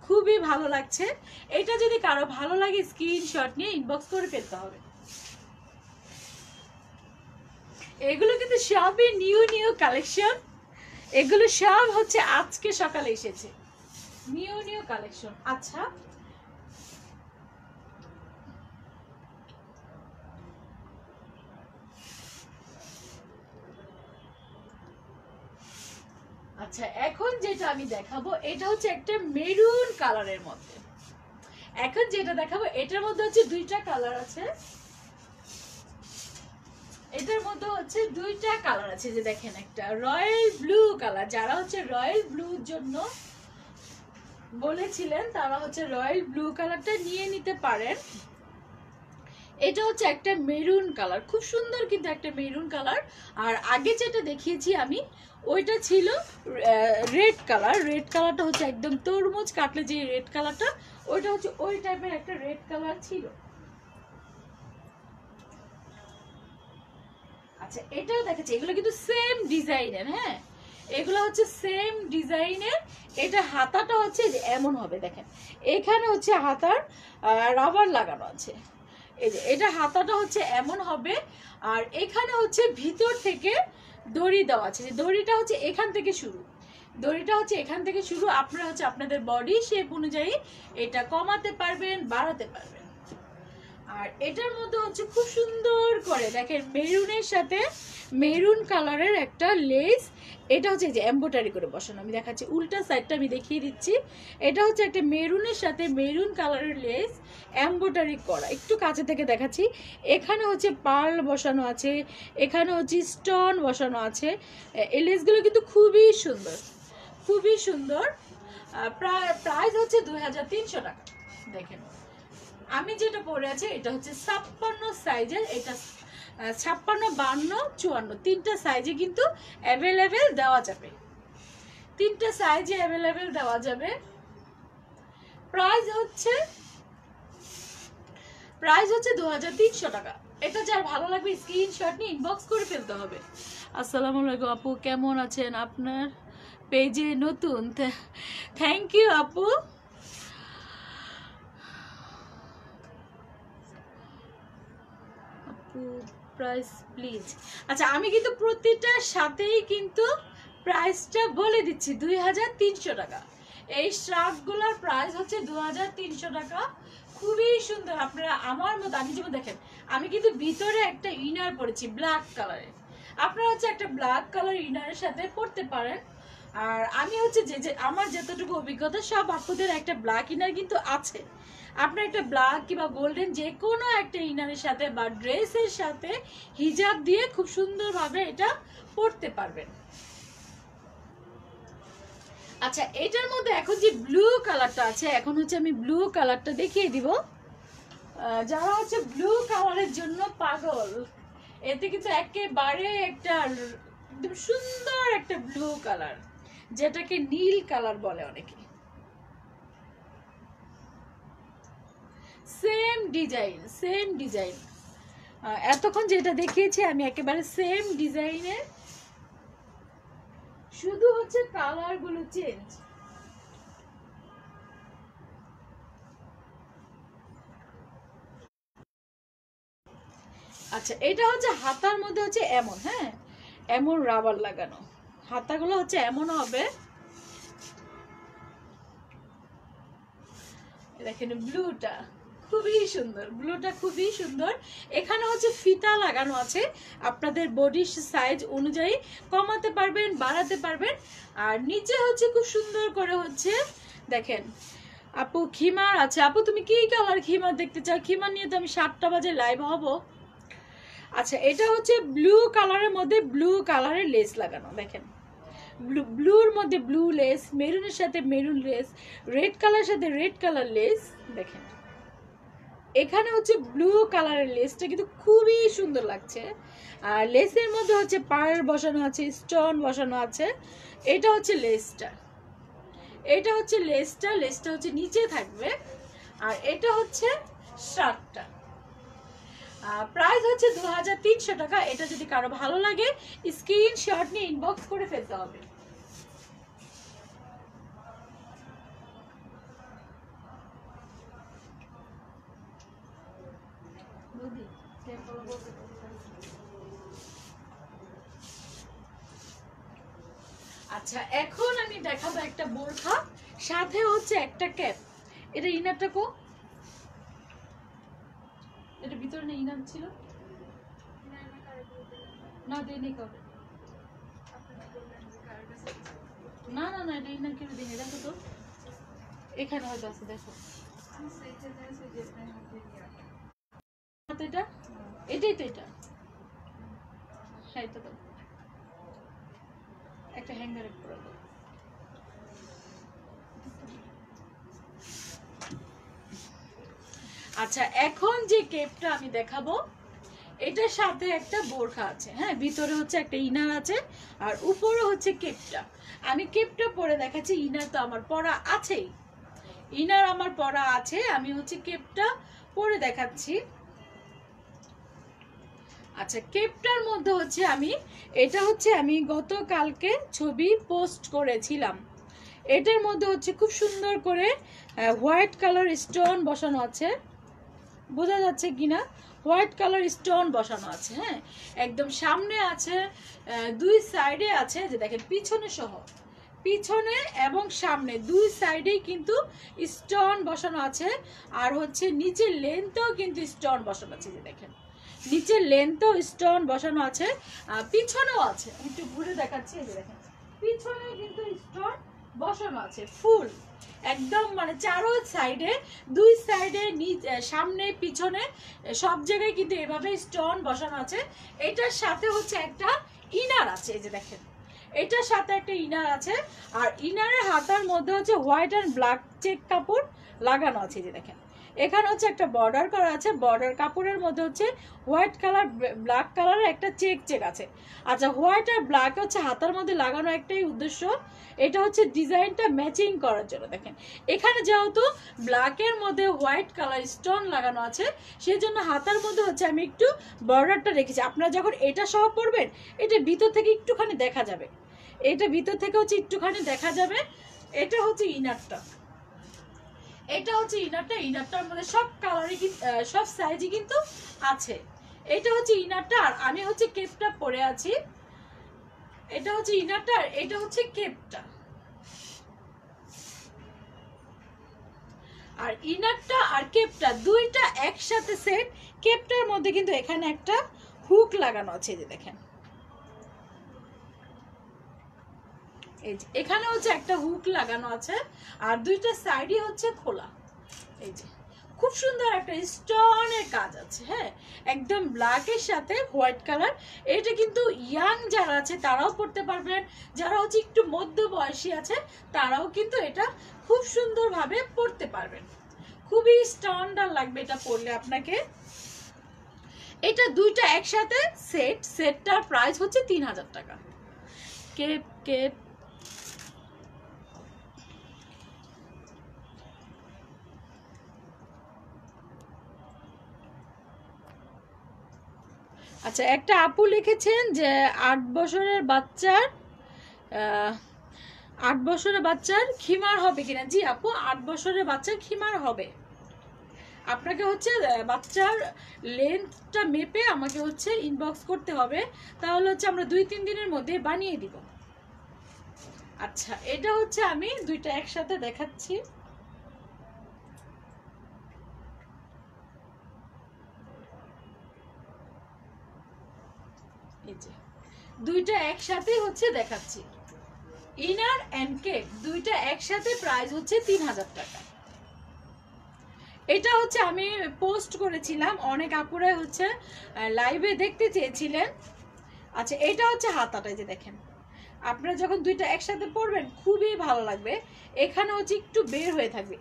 খুবই ভালো লাগছে। এটা যদি কারো ভালো লাগে স্ক্রিনশট নিয়ে ইনবক্স করে ফেলতে হবে। এগুলো কিন্তু সবই নিউ কালেকশন, এগুলো সব হচ্ছে আজকে সকালে এসেছে নিউ কালেকশন। আচ্ছা আচ্ছা এখন যেটা আমি দেখাবো এটা হচ্ছে একটা মেরুন কালারের মধ্যে, এখন যেটা দেখাবো এটার মধ্যে হচ্ছে দুইটা কালার আছে, এটার মধ্যে হচ্ছে দুইটা কালার আছে, যে দেখেন একটা রয়্যাল ব্লু কালার, যারা হচ্ছে রয়্যাল ব্লুর জন্য বলেছিলেন তারা হচ্ছে রয়্যাল ব্লু কালারটা নিয়ে নিতে পারেন। এটা হচ্ছে একটা মেরুন কালার, খুব সুন্দর কিন্তু একটা মেরুন কালার। আর আগে যেটা দেখিয়েছি আমি ওইটা ছিল রেড কালার, রেড কালারটা হচ্ছে একদম তরমুজ কাটলে যে রেড কালারটা, ওইটা হচ্ছে ওই টাইপের একটা রেড কালার ছিল। আচ্ছা এটাও দেখাচ্ছি, এগুলো কিন্তু সেম ডিজাইনের, হ্যাঁ এগুলো হচ্ছে সেম ডিজাইনের। এটা হাতাটা হচ্ছে এমন হবে, দেখেন এখানে হচ্ছে হাতার রাবার লাগানো আছে, এই যে এটা হাতাটা হচ্ছে এমন হবে। আর এখানে হচ্ছে ভিতর থেকে দড়ি দেওয়া আছে, যে দড়িটা হচ্ছে এখান থেকে শুরু, দড়িটা হচ্ছে এখান থেকে শুরু। আপনারা হচ্ছে আপনাদের বডি শেপ অনুযায়ী এটা কমাতে পারবেন, বাড়াতে পারবেন। আর এটার মধ্যে হচ্ছে খুব সুন্দর করে দেখেন মেরুনের সাথে মেরুন কালারের একটা লেস, এটা হচ্ছে যে এমব্রয়ডারি করে বসানো, আমি দেখাচ্ছি উল্টা সাইডটা আমি দেখিয়ে দিচ্ছি। এটা হচ্ছে একটা মেরুনের সাথে মেরুন কালারের লেস এমব্রয়ডারি করা, একটু কাছে থেকে দেখাচ্ছি। এখানে হচ্ছে পার্ল বসানো আছে, এখানে হচ্ছে স্টোন বসানো আছে। এই লেসগুলো কিন্তু খুবই সুন্দর, খুবই সুন্দর। প্রাইস হচ্ছে 2300 টাকা। দেখেন আমি যেটা পরে আছে এটা হচ্ছে 56 সাইজের, এটা 56, 52, 54 তিনটা সাইজে কিন্তু অ্যাভেলেবেল দেওয়া যাবে, তিনটা সাইজে অ্যাভেলেবেল দেওয়া যাবে। প্রাইস হচ্ছে 2300 টাকা। এটা যার ভালো লাগবে স্ক্রিনশট নিয়ে ইনবক্স করে ফেলতে হবে। আসসালামু আলাইকুম আপু, কেমন আছেন? আপনার পেজে নতুন, থ্যাংক ইউ আপু। Price please. আচ্ছা আমি কিন্তু প্রতিটার সাথেই কিন্তু প্রাইসটা বলে দিচ্ছি, 2300 টাকা। এই শার্টগুলোর প্রাইস হচ্ছে 2300 টাকা, খুবই সুন্দর। আপনারা আমার মতো, আমি যেমন দেখেন আমি কিন্তু ভিতরে একটা ইনার পরেছি ব্ল্যাক কালারের, আপনারা হচ্ছে একটা ব্ল্যাক কালার ইনারের সাথে পরতে পারেন। আর আমি হচ্ছে যে আমার যতটুকু অভিজ্ঞতা, সব আপুদের একটা ব্ল্যাক ইনার কিন্তু আছে, আপনার একটা ব্ল্যাক কিংবা গোল্ডেন যে কোনো একটা ইনারের সাথে বা ড্রেসের সাথে হিজাব দিয়ে খুব সুন্দরভাবে এটা পরতে পারবেন। আচ্ছা এটার মধ্যে এখন যে ব্লু কালারটা আছে, এখন হচ্ছে আমি ব্লু কালারটা দেখিয়ে দিব। যারা হচ্ছে ব্লু কালারের জন্য পাগল, এতে কিন্তু একেবারে একটা একদম সুন্দর একটা ব্লু কালার, যেটাকে নীল কালার বলে অনেকে। সেম ডিজাইন, সেম ডিজাইন, এতক্ষণ যেটা দেখিয়েছি আমি একেবারে সেম ডিজাইনের, শুধু হচ্ছে কালার গুলো চেঞ্জ। আচ্ছা এটা হচ্ছে হাতার মধ্যে হচ্ছে এমন, হ্যাঁ এমন রাবার লাগানো, হাতাগুলো হচ্ছে এমন হবে। দেখেন ব্লুটা খুবই সুন্দর, ব্লুটা খুবই সুন্দর। এখানে হচ্ছে ফিতা লাগানো আছে, আপনাদের বডির সাইজ অনুযায়ী কমাতে পারবেন, বাড়াতে পারবেন। আর নিচে হচ্ছে খুব সুন্দর করে হচ্ছে দেখেন আপু খিমার আছে। আপু তুমি কি কালার খিমার দেখতে চাও? খিমার নিয়ে তো আমি 7টা বাজে লাইভ হব। আচ্ছা এটা হচ্ছে ব্লু কালারের মধ্যে ব্লু কালারের লেস লাগানো, দেখেন ব্লুর মধ্যে ব্লু লেস, মেরুনের সাথে মেরুন লেস, রেড কালারের সাথে রেড কালার লেস। দেখেন এখানে হচ্ছে ব্লু কালারের লেসটা কিন্তু খুবই সুন্দর লাগছে। আর লেসের মধ্যে হচ্ছে পার্ল বসানো আছে, স্টোন বসানো আছে। এটা হচ্ছে লেসটা, এটা হচ্ছে লেসটা, লেসটা হচ্ছে নিচে থাকবে। আর এটা হচ্ছে শার্টটা। প্রাইস হচ্ছে 2300 টাকা। এটা যদি কারো ভালো লাগে স্ক্রিনশট নিয়ে ইনবক্স করে ফেলতে হবে। আচ্ছা এখন আমি দেখাবো একটা বোরখা, সাথে হচ্ছে একটা ক্যাপ। এটা ইনারটা কো, এটা ভিতরে না ইনার ছিল না, দেয়নি কবে? না না না, এটা ইনার কেউ দেয়নি, দেখো তো এখানে হয়তো আছে, দেখো এটা এটাই তো, এটা হ্যাঁ, এটা তো একটা হ্যাঙ্গারে করে দাও। আচ্ছা, এখন যে কেপটা আমি দেখাবো এটার সাথে একটা বোরখা আছে, হ্যাঁ, ভিতরে হচ্ছে একটা ইনার আছে আর উপরে হচ্ছে কেপটা। আমি কেপটা পরে দেখাচ্ছি, ইনার তো আমার পরা আছেই, ইনার আমার পরা আছে, আমি হচ্ছে কেপটা পরে দেখাচ্ছি। আচ্ছা, কেপটার মধ্যে হচ্ছে এটা হচ্ছে আমি গতকালকে ছবি পোস্ট করেছিলাম। এটার মধ্যে হচ্ছে খুব সুন্দর করে হোয়াইট কালার স্টোন বসানো আছে, বোঝা যাচ্ছে কিনা, হোয়াইট কালার স্টোন বসানো আছে, হ্যাঁ, একদম সামনে আছে, দুই সাইডে আছে, যে দেখেন পিছনে সহ, পিছনে এবং সামনে দুই সাইডেই কিন্তু স্টোন বসানো আছে। আর হচ্ছে নিচের লেন্থেও কিন্তু স্টোন বসানো আছে, যে দেখেন নিচের লেন্থেও স্টোন বসানো আছে, পিছনেও আছে, একটু ঘুরে দেখাচ্ছি, এই যে দেখেন পিছনেও কিন্তু স্টোন বসানো আছে ফুল, একদম মানে চারো সাইডে, দুই সাইডে, সামনে পিছনে সব জায়গায় কিন্তু এভাবে স্টোন বসানো আছে। এটার সাথে হচ্ছে একটা ইনার আছে, এই যে দেখেন এটার সাথে একটা ইনার আছে, আর ইনারের হাতার মধ্যে হচ্ছে হোয়াইট অ্যান্ড ব্ল্যাক চেক কাপড় লাগানো আছে, যে দেখেন এখানে হচ্ছে একটা বর্ডার করা আছে, বর্ডার কাপড়ের মধ্যে হচ্ছে হোয়াইট কালার ব্ল্যাক কালারের একটা চেক চেক আছে। আচ্ছা, হোয়াইট আর ব্ল্যাক হচ্ছে হাতার মধ্যে লাগানো একটাই উদ্দেশ্য, এটা হচ্ছে ডিজাইনটা ম্যাচিং করার জন্য। দেখেন এখানে যেহেতু ব্ল্যাকের মধ্যে হোয়াইট কালার স্টোন লাগানো আছে, সেই জন্য হাতার মধ্যে হচ্ছে আমি একটু বর্ডারটা রেখেছি। আপনারা যখন এটা সহ পরবেন, এটা ভিতর থেকে একটুখানি দেখা যাবে, এটা ভিতর থেকে হচ্ছে একটুখানি দেখা যাবে। এটা হচ্ছে ইনারটা, এটা হচ্ছে ইনারটা, ইনারটার মধ্যে সব কালারই সব সাইজই কিন্তু আছে। এটা হচ্ছে ইনারটা, আর আমি হচ্ছে কেপটা পরে আছি। এটা হচ্ছে ইনারটা, আর এটা হচ্ছে কেপটা। আর ইনারটা আর কেপটা দুইটা একসাথে সেট। কেপটার মধ্যে কিন্তু এখানে একটা হুক লাগানো আছে, যে দেখেন এই যে এখানে হচ্ছে একটা হুক লাগানো আছে, আর দুইটা সাইডই হচ্ছে খোলা। এই যে খুব সুন্দর একটা স্টোনের কাজ আছে, হ্যাঁ, একদম ব্ল্যাকের সাথে হোয়াইট কালার। এটা কিন্তু ইয়াং যারা আছে তারাও পড়তে পারবেন, যারা হচ্ছে একটু মধ্য বয়সী আছে তারাও কিন্তু এটা খুব সুন্দরভাবে পড়তে পারবেন, খুবই স্ট্যান্ডার্ড লাগবে এটা পরলে আপনাকে। এটা দুইটা একসাথে সেট, সেটটার প্রাইস হচ্ছে 3000 টাকা। কেপ কেপ আচ্ছা, একটা আপু লিখেছেন যে 8 বছরের বাচ্চার 8 বছরের বাচ্চার খিমার হবে কিনা। জি আপু, 8 বছরের বাচ্চার খিমার হবে। আপনাকে হচ্ছে বাচ্চার লেন্থটা মেপে আমাকে হচ্ছে ইনবক্স করতে হবে, তাহলে হচ্ছে আমরা 2-3 দিনের মধ্যে বানিয়ে দিব। আচ্ছা, এটা হচ্ছে আমি দুইটা একসাথে দেখাচ্ছি। এই যে দুইটা একসাথে হচ্ছে দেখাচ্ছি, ইনার এন্ড কেপ দুইটা একসাথে প্রাইস হচ্ছে 3000 টাকা। এটা হচ্ছে আমি পোস্ট করেছিলাম, অনেক আপুরা হচ্ছে লাইভে দেখতে চেয়েছিলেন। আচ্ছা, এটা হচ্ছে হাতাটা, যে দেখেন আপনারা যখন দুইটা একসাথে পরবেন খুবই ভালো লাগবে। এখানে হচ্ছে একটু বের হয়ে থাকবে,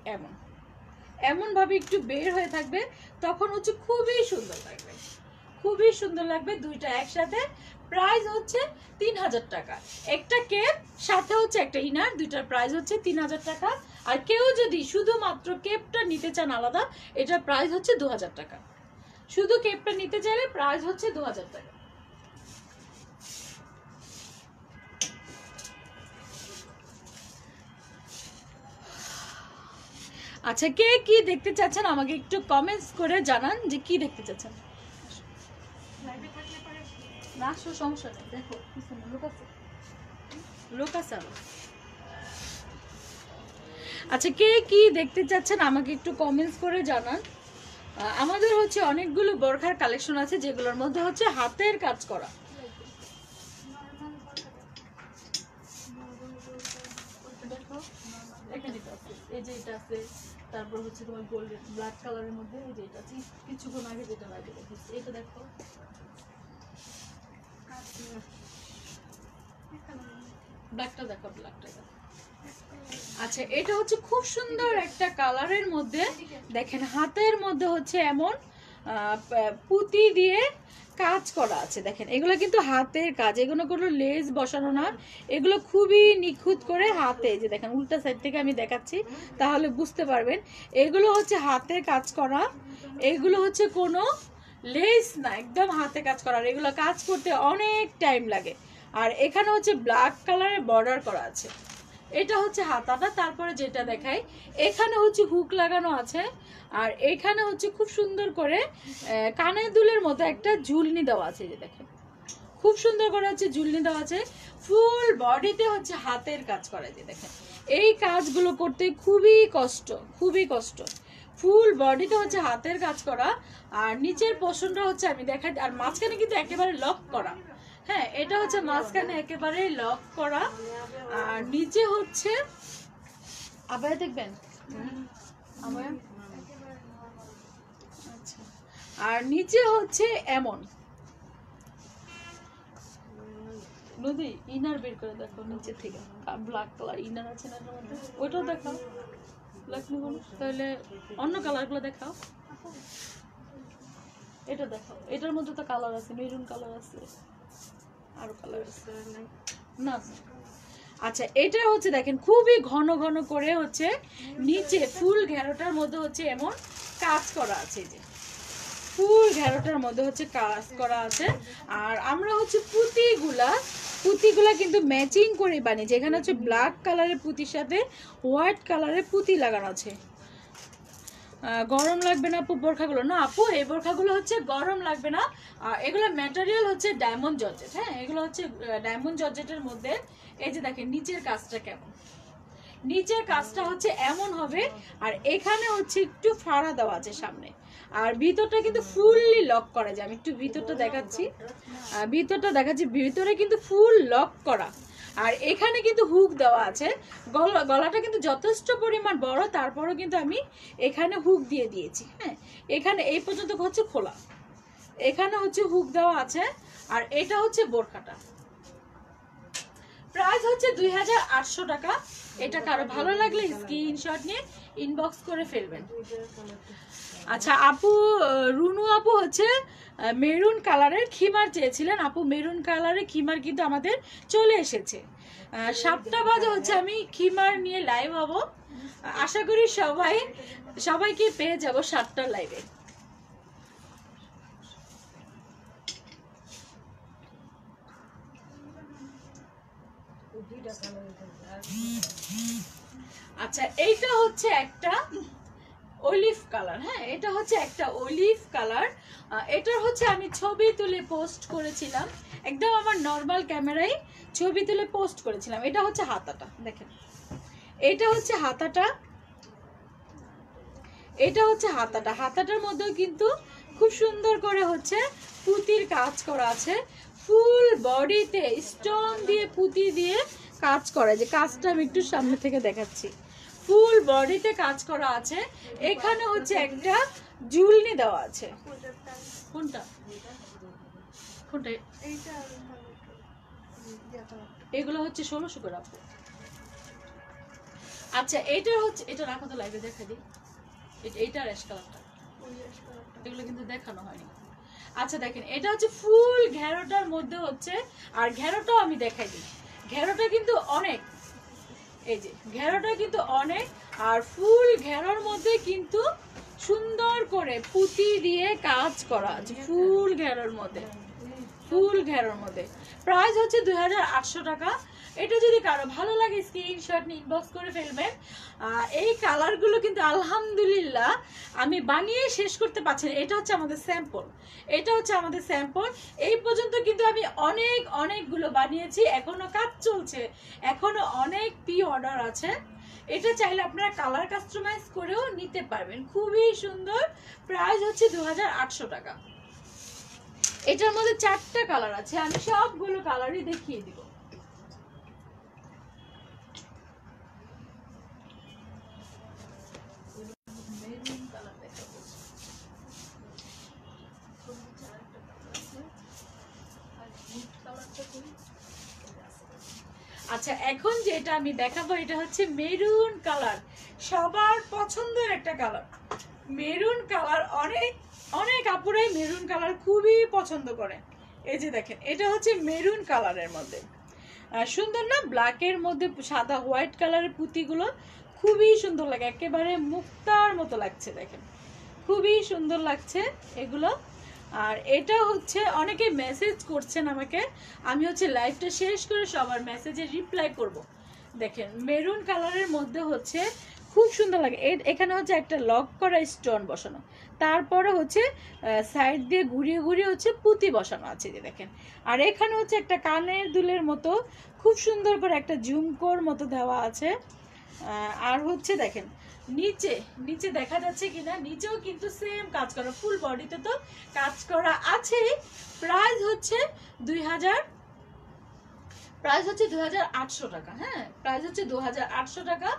এমন ভাবে একটু বের হয়ে থাকবে, তখন হচ্ছে খুবই সুন্দর লাগবে, খুবই সুন্দর লাগবে দুইটা একসাথে। প্রাইস হচ্ছে 3000 টাকা। একটা কেপ সাথে হচ্ছে একটা ইনার, দুইটার প্রাইস হচ্ছে 3000 টাকা। আর কেউ যদি শুধুমাত্র কেপটা নিতে চান আলাদা, এটার প্রাইস হচ্ছে 2000 টাকা। শুধু কেপটা নিতে চাইলে প্রাইস হচ্ছে 2000 টাকা। আচ্ছা, কে কি দেখতে চাচ্ছেন আমাকে একটু কমেন্টস করে জানান যে কি দেখতে চাচ্ছেন। না, সমস্যা নেই, দেখো লোক আছে। আচ্ছা, কে কি দেখতে চাচ্ছেন আমাকে একটু কমেন্টস করে জানান। আমাদের হচ্ছে অনেকগুলো বোরখার কালেকশন আছে, যেগুলোর মধ্যে হচ্ছে হাতের কাজ করা। দেখো এখানে আছে, এই যে এটা আছে, তারপর হচ্ছে তোমার গোল্ডেন ব্ল্যাক কালারের মধ্যে এই যে এটা কিছুক্ষণ আগে যেটা লাগে দেখেছি, এটা দেখো ব্ল্যাকটা দেখো, ব্ল্যাকটা দেখো। আচ্ছা এটা হচ্ছে খুব সুন্দর একটা কালারের মধ্যে, দেখেন হাতের মধ্যে হচ্ছে এমন পুঁতি দিয়ে কাজ করা আছে। দেখেন এগুলো কিন্তু হাতের কাজ, এগুলো কোনো লেস বসানো না, এগুলো খুবই নিখুঁত করে হাতে, যে দেখেন উল্টা সাইড থেকে আমি দেখাচ্ছি তাহলে বুঝতে পারবেন। এগুলো হচ্ছে হাতে কাজ করা, এগুলো হচ্ছে কোনো লেস না, একদম হাতে কাজ করা। এগুলো কাজ করতে অনেক টাইম লাগে। আর এখানে হচ্ছে ব্ল্যাক কালারের বর্ডার করা আছে, এটা হচ্ছে হাতাটা। তারপরে যেটা দেখাই, এখানে হচ্ছে হুক লাগানো আছে, আর এখানে হচ্ছে খুব সুন্দর করে কানের দুলের মতো একটা ঝুলনি দেওয়া আছে, যে দেখেন খুব সুন্দর করে হচ্ছে ঝুলনি দেওয়া আছে। ফুল বডিতে হচ্ছে হাতের কাজ করা, যে দেখেন এই কাজগুলো করতে খুবই কষ্ট, খুবই কষ্ট। ফুল বডিতে হচ্ছে হাতের কাজ করা, আর নিচের পোর্শনটা হচ্ছে আমি দেখাই, আর মাঝখানে কিন্তু একেবারে লক করা। হ্যাঁ এটা হচ্ছে মাঝখানে একেবারে লক করা, আর নিচে হচ্ছে আবার দেখবেন আবার, আচ্ছা আর নিচে হচ্ছে এমন নদী ইনার বের করে দেখো নিচে থেকে, ব্ল্যাক কালার ইনার আছে না মধ্যে, ওইটাও দেখাও ব্ল্যাক নেবো, তাহলে অন্য কালারগুলো দেখাও। এটা দেখো, এটার মধ্যে তো কালার আছে, মেরুন কালার আছে, আরো কালার আছে না। আচ্ছা এটা হচ্ছে দেখেন খুবই ঘন ঘন করে হচ্ছে নিচে ফুল ঘেরোটার মধ্যে হচ্ছে এমন কাজ করা আছে, যে ফুল ঘেরোটার মধ্যে হচ্ছে কাজ করা আছে। আর আমরা হচ্ছে পুঁতিগুলা কিন্তু ম্যাচিং করে বানিয়েছি। এখানে হচ্ছে ব্ল্যাক কালারের পুঁতির সাথে হোয়াইট কালারের পুঁতি লাগানো আছে। গরম লাগবে না আপু বোরখাগুলো? না আপু এই বোরখাগুলো হচ্ছে গরম লাগবে না, এগুলো ম্যাটেরিয়াল হচ্ছে ডায়মন্ড জর্জেট। হ্যাঁ এগুলো হচ্ছে ডায়মন্ড জর্জেটের মধ্যে। এই যে দেখেন নিচের কাজটা কেমন, নিচের কাজটা হচ্ছে এমন হবে, আর এখানে হচ্ছে একটু ফাড়া দেওয়া আছে সামনে, আর ভিতরটা কিন্তু ফুললি লক করা যায়। আমি একটু ভিতরটা দেখাচ্ছি, ভিতরে কিন্তু ফুল লক করা, আর এখানে কিন্তু হুক দেওয়া আছে। গলাটা কিন্তু যথেষ্ট পরিমাণ বড়, তারপরও কিন্তু আমি এখানে হুক দিয়ে দিয়েছি। হ্যাঁ এখানে এই পর্যন্ত হচ্ছে খোলা, এখানে হচ্ছে হুক দেওয়া আছে। আর এটা হচ্ছে বোরখাটা, প্রাইস হচ্ছে 2800 টাকা। এটা কারো ভালো লাগলে স্ক্রিনশট নিয়ে ইনবক্স করে ফেলবেন। আচ্ছা আপু রুনু আপু হচ্ছে মেরুন কালারের খিমার চেয়েছিলেন। আপু মেরুন কালারের খিমার কিন্তু আমাদের চলে এসেছে। 7টা বাজে হচ্ছে আমি খিমার নিয়ে লাইভ হব, আশা করি সবাইকে পেয়ে যাব 7টার লাইভে। আচ্ছা এইটা হচ্ছে একটা অলিভ কালার। হ্যাঁ এটা হচ্ছে একটা অলিভ কালার, এটার হচ্ছে আমি ছবি তুলে পোস্ট করেছিলাম, একদম আমার নর্মাল ক্যামেরায় ছবি তুলে পোস্ট করেছিলাম। এটা হচ্ছে হাতাটা, দেখেন এটা হচ্ছে হাতাটা, এটা হচ্ছে হাতাটা। হাতাটার মধ্যেও কিন্তু খুব সুন্দর করে হচ্ছে পুঁতির কাজ করা আছে, ফুল বডিতে স্টোন দিয়ে পুঁতি দিয়ে কাজ করা। যে কাজটা আমি একটু সামনে থেকে দেখাচ্ছি, ফুল বডিতে কাজ করা আছে। এখানে হচ্ছে একটা ঝুলনি দেওয়া আছে। কোনটা কোনটা? এগুলো হচ্ছে 1600 করে আপু। আচ্ছা এটা হচ্ছে, এটা রাখো তো লাইভে দেখা দিই, এইটা রেশ কালারটা, এগুলো কিন্তু দেখানো হয়নি। আচ্ছা দেখেন এটা হচ্ছে ফুল ঘেরোটার মধ্যে হচ্ছে, আর ঘেরোটাও আমি দেখাই দিই, ঘেরোটা কিন্তু অনেক, এই যে ঘেরোটা কিন্তু অনেক, আর ফুল ঘেরোর মধ্যে কিন্তু সুন্দর করে পুঁতি দিয়ে কাজ করা আছে ফুল ঘেরোর মধ্যে, ফুল ঘেরোর মধ্যে। প্রাইস হচ্ছে 2800 টাকা। এটা যদি কারো ভালো লাগে স্ক্রিনশট নিয়ে ইনবক্স করে ফেলবেন। এই কালারগুলো কিন্তু আলহামদুলিল্লাহ আমি বানিয়ে শেষ করতে পারছি না। এটা হচ্ছে আমাদের স্যাম্পল, এটা হচ্ছে আমাদের স্যাম্পল। এই পর্যন্ত কিন্তু আমি অনেকগুলো বানিয়েছি, এখনো কাজ চলছে, এখনো অনেক প্রি অর্ডার আছে। এটা চাইলে আপনারা কালার কাস্টমাইজ করেও নিতে পারবেন, খুবই সুন্দর। প্রাইস হচ্ছে 2800 টাকা। এটার মধ্যে 4টা কালার আছে, আমি সবগুলো কালারই দেখিয়ে দিব। আচ্ছা, এখন যেটা আমি দেখাবো এটা হচ্ছে মেরুন কালার, সবার পছন্দের একটা কালার। মেরুন কালার অনেক অনেক আপুরাই মেরুন কালার খুবই পছন্দ করে। এই যে দেখেন, এটা হচ্ছে মেরুন কালারের মধ্যে, সুন্দর না? ব্ল্যাকের মধ্যে সাদা হোয়াইট কালারের পুঁতিগুলো খুবই সুন্দর লাগে, একেবারে মুক্তার মতো লাগছে। দেখেন খুবই সুন্দর লাগছে এগুলো। আর এটা হচ্ছে অনেকে মেসেজ করছেন আমাকে, আমি হচ্ছে লাইভটা শেষ করে সবার মেসেজে রিপ্লাই করব। দেখেন মেরুন কালারের মধ্যে হচ্ছে খুব সুন্দর লাগে। এখানে হচ্ছে একটা লক করা স্টোন বসানো, তারপরে হচ্ছে সাইড দিয়ে ঘুরিয়ে ঘুরিয়ে হচ্ছে পুঁতি বসানো আছে, যে দেখেন। আর এখানে হচ্ছে একটা কানের দুলের মতো খুব সুন্দর করে একটা ঝুমকোর মতো দেওয়া আছে। আর হচ্ছে দেখেন নিচে নিচে দেখা যাচ্ছে কিনা, নিচেও কিন্তু সেম কাজ করা, ফুল বডিতে তো কাজ করা আছে। প্রাইস হচ্ছে 2000, প্রাইস হচ্ছে 2800 টাকা। হ্যাঁ, প্রাইস হচ্ছে 2800 টাকা।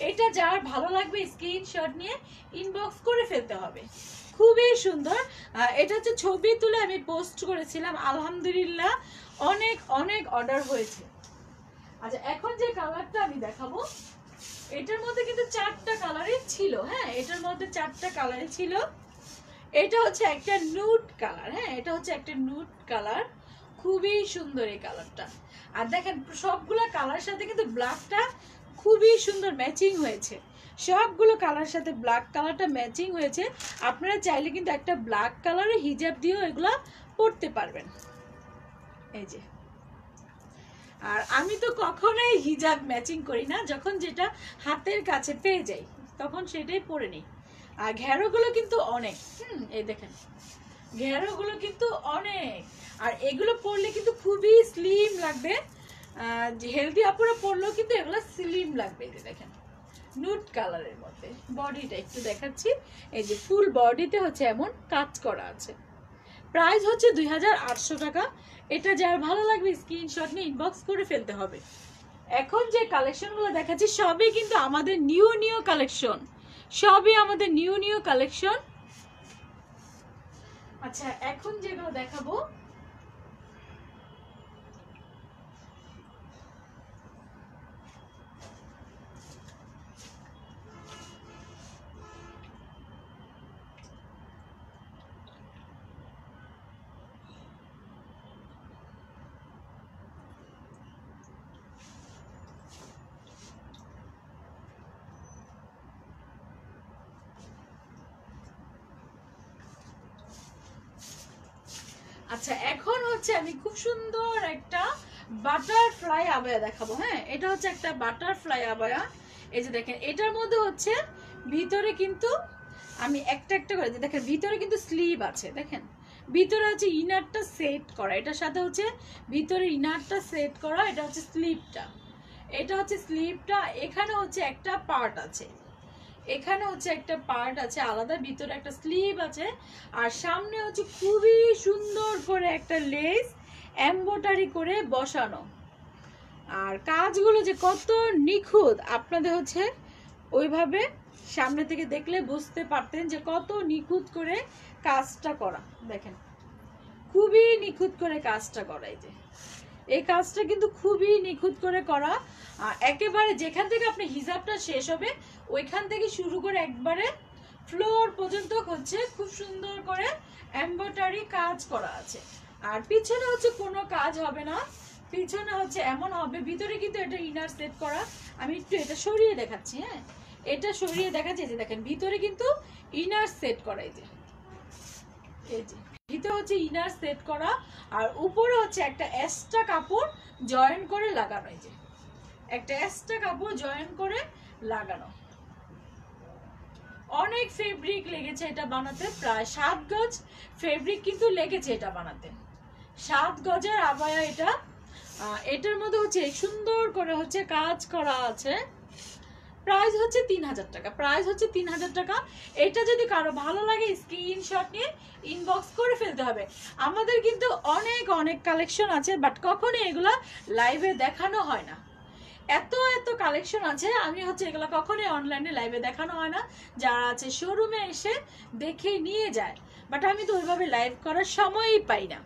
এটা যার ভালো লাগবে স্ক্রিনশট নিয়ে ইনবক্স করে ফেলতে হবে। খুবই সুন্দর। এটা হচ্ছে ছবি তুলে আমি পোস্ট করেছিলাম, আলহামদুলিল্লাহ অনেক অনেক অর্ডার হয়েছে। আচ্ছা, এখন যে কালারটা আমি দেখাবো, এটার মধ্যে কিন্তু 4টা কালারই ছিল। হ্যাঁ, এটার মধ্যে 4টা কালারই ছিল। এটা হচ্ছে একটা নুড কালার। হ্যাঁ, এটা হচ্ছে একটা নুড কালার, খুবই সুন্দর এই কালারটা। আর দেখেন সবগুলো কালার সাথে কিন্তু ব্ল্যাকটা খুবই সুন্দর ম্যাচিং হয়েছে, সবগুলো কালার সাথে ব্ল্যাক কালারটা ম্যাচিং হয়েছে। আপনারা চাইলে কিন্তু একটা ব্ল্যাক কালারের হিজাব দিয়েও এগুলো পরতে পারবেন। এই যে, আর আমি তো কখনোই হিজাব ম্যাচিং করি না, যখন যেটা হাতের কাছে পেয়ে যাই তখন সেটাই পরে নিই। আর ঘেরোগুলো কিন্তু অনেক, এই দেখেন ঘেরোগুলো কিন্তু অনেক। আর এগুলো পরলে কিন্তু খুবই স্লিম লাগবে, হেলদি আপুরা পরলেও কিন্তু এগুলো স্লিম লাগবে। এই যে দেখেন নুড কালারের মধ্যে, বডিটা একটু দেখাচ্ছি। এই যে ফুল বডিতে হচ্ছে এমন কাজ করা আছে। প্রাইস হচ্ছে 2800 টাকা। এটা যার ভালো লাগবে স্ক্রিনশট নিয়ে ইনবক্স করে ফেলতে হবে। এখন যে কালেকশনগুলো দেখাচ্ছি সবই কিন্তু আমাদের নিউ নিউ কালেকশন, সবই আমাদের নিউ নিউ কালেকশন। আচ্ছা, এখন যেগুলো দেখাবো, আচ্ছা এখন হচ্ছে আমি খুব সুন্দর একটা বাটারফ্লাই আবায়া দেখাবো। হ্যাঁ, এটা হচ্ছে একটা বাটারফ্লাই আবায়া। এই যে দেখেন এটার মধ্যে হচ্ছে ভিতরে কিন্তু আমি একটা একটা করে দেখেন, ভিতরে কিন্তু স্লিভ আছে। দেখেন ভিতরে হচ্ছে ইনারটা সেট করা, এটার সাথে হচ্ছে ভিতরে ইনারটা সেট করা। এটা হচ্ছে স্লিভটা, এটা হচ্ছে স্লিভটা। এখানে হচ্ছে একটা পার্ট আছে, এখানে হচ্ছে একটা পার্ট আছে আলাদা, ভিতরে একটা স্লিভ আছে। আর সামনে হচ্ছে খুবই সুন্দর করে একটা লেস এমব্রয়ডারি করে বসানো। আর কাজগুলো যে কত নিখুঁত, আপনাদের হচ্ছে ওইভাবে সামনে থেকে দেখলে বুঝতে পারতেন যে কত নিখুঁত করে কাজটা করা। দেখেন খুবই নিখুঁত করে কাজটা করা। এই যে এই কাজটা কিন্তু খুবই নিখুঁত করে করা। একেবারে যেখান থেকে আপনি হিজাবটা শেষ হবে ওইখান থেকে শুরু করে একবারে ফ্লোর পর্যন্ত হচ্ছে খুব সুন্দর করে এমব্রয়ডারি কাজ করা আছে। আর পিছনে হচ্ছে কোনো কাজ হবে না, পিছনে হচ্ছে এমন হবে, ভিতরে কিন্তু এটা ইনার সেট করা। আমি একটু এটা সরিয়ে দেখাচ্ছি। হ্যাঁ, এটা সরিয়ে দেখাচ্ছি। যে দেখেন ভিতরে কিন্তু ইনার সেট করা। এই যে ভিতরে হচ্ছে ইনার সেট করা, আর উপরে হচ্ছে একটা এক্সট্রা কাপড় জয়েন করে লাগানো। এই যে একটা এক্সট্রা কাপড় জয়েন করে লাগানো। অনেক ফেব্রিক লেগেছে এটা বানাতে, প্রায় 7 গজ ফেব্রিক কিন্তু লেগেছে এটা বানাতে। 7 গজের আবায়া এটা। এটার মধ্যে হচ্ছে সুন্দর করে হচ্ছে কাজ করা আছে। প্রাইস হচ্ছে 3000 টাকা, প্রাইস হচ্ছে 3000 টাকা। এটা যদি কারো ভালো লাগে স্ক্রিনশট নিয়ে ইনবক্স করে ফেলতে হবে। আমাদের কিন্তু অনেক অনেক কালেকশন আছে, বাট কখনো এগুলা লাইভে দেখানো হয় না। এত এত কালেকশন আছে, আমি হচ্ছে এগুলো কখনোই অনলাইনে লাইভে দেখানো হয় না। যারা আছে শোরুমে এসে দেখে নিয়ে যায়, বাট আমি তো ওইভাবে লাইভ করার সময়ই পাই না।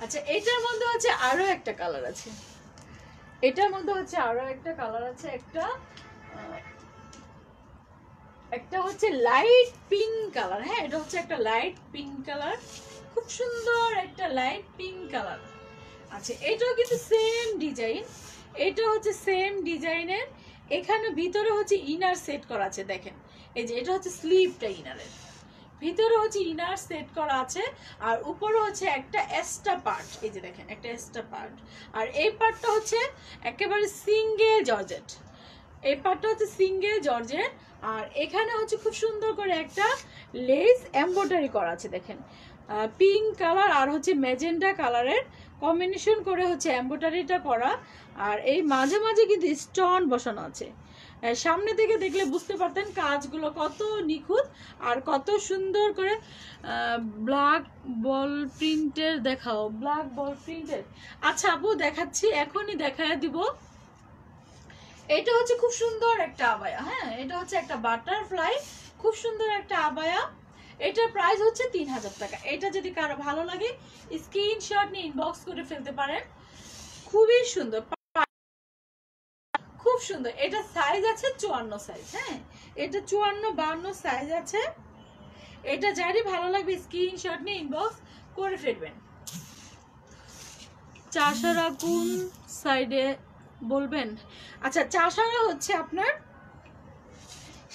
আচ্ছা এটার মধ্যে হচ্ছে আরো একটা কালার আছে, এটার মধ্যে হচ্ছে আরো একটা কালার আছে, একটা হচ্ছে লাইট পিঙ্ক কালার। হ্যাঁ এটা হচ্ছে একটা লাইট পিঙ্ক কালার, খুব সুন্দর একটা লাইট পিঙ্ক কালার। আচ্ছা এটাও কিন্তু সেম ডিজাইন, এটা হচ্ছে সেম ডিজাইনের, এখানে ভিতরে হচ্ছে ইনার সেট করা আছে। দেখেন এই যে এটা হচ্ছে স্লিভটা, ইনারের ভিতরে হচ্ছে ইনার সেট করা আছে, আর উপরে হচ্ছে একটা এক্সট্রা পার্ট। এই যে দেখেন একটা এক্সট্রা পার্ট, আর এই পার্টটা হচ্ছে একেবারে সিঙ্গেল জর্জেট, এই পার্টটা হচ্ছে সিঙ্গেল জর্জেট। আর এখানে হচ্ছে খুব সুন্দর করে একটা লেস এমব্রয়ডারি করা আছে। দেখেন পিঙ্ক কালার আর হচ্ছে ম্যাজেন্ডা কালারের কম্বিনেশন করে হচ্ছে এমব্রয়ডারিটা করা, আর এই মাঝে মাঝে কিন্তু স্টোন বসানো আছে। সামনে থেকে দেখলে বুঝতে পারতেন কাজগুলো কত নিখুঁত আর কত সুন্দর করে। ব্ল্যাক বল প্রিন্টের দেখাও, ব্ল্যাক বল প্রিন্টের। আচ্ছা আপু দেখাচ্ছি, এখনই দেখায় দিব। এটা হচ্ছে খুব সুন্দর একটা আবায়া। হ্যাঁ এটা হচ্ছে একটা বাটারফ্লাই, খুব সুন্দর একটা আবায়া। এটার প্রাইস হচ্ছে 3000 টাকা। এটা যদি কারো ভালো লাগে স্ক্রিনশট নিয়ে ইনবক্স করে ফেলতে পারেন। খুবই সুন্দর, খুব সুন্দর। এটা সাইজ আছে 54 সাইজ। হ্যাঁ এটা 54-52 সাইজ আছে। এটা যারই ভালো লাগবে স্ক্রিনশট নিয়ে ইনবক্স করে ফেলবেন। চাষারা কোন সাইডে বলবেন? আচ্ছা চাষারা হচ্ছে আপনার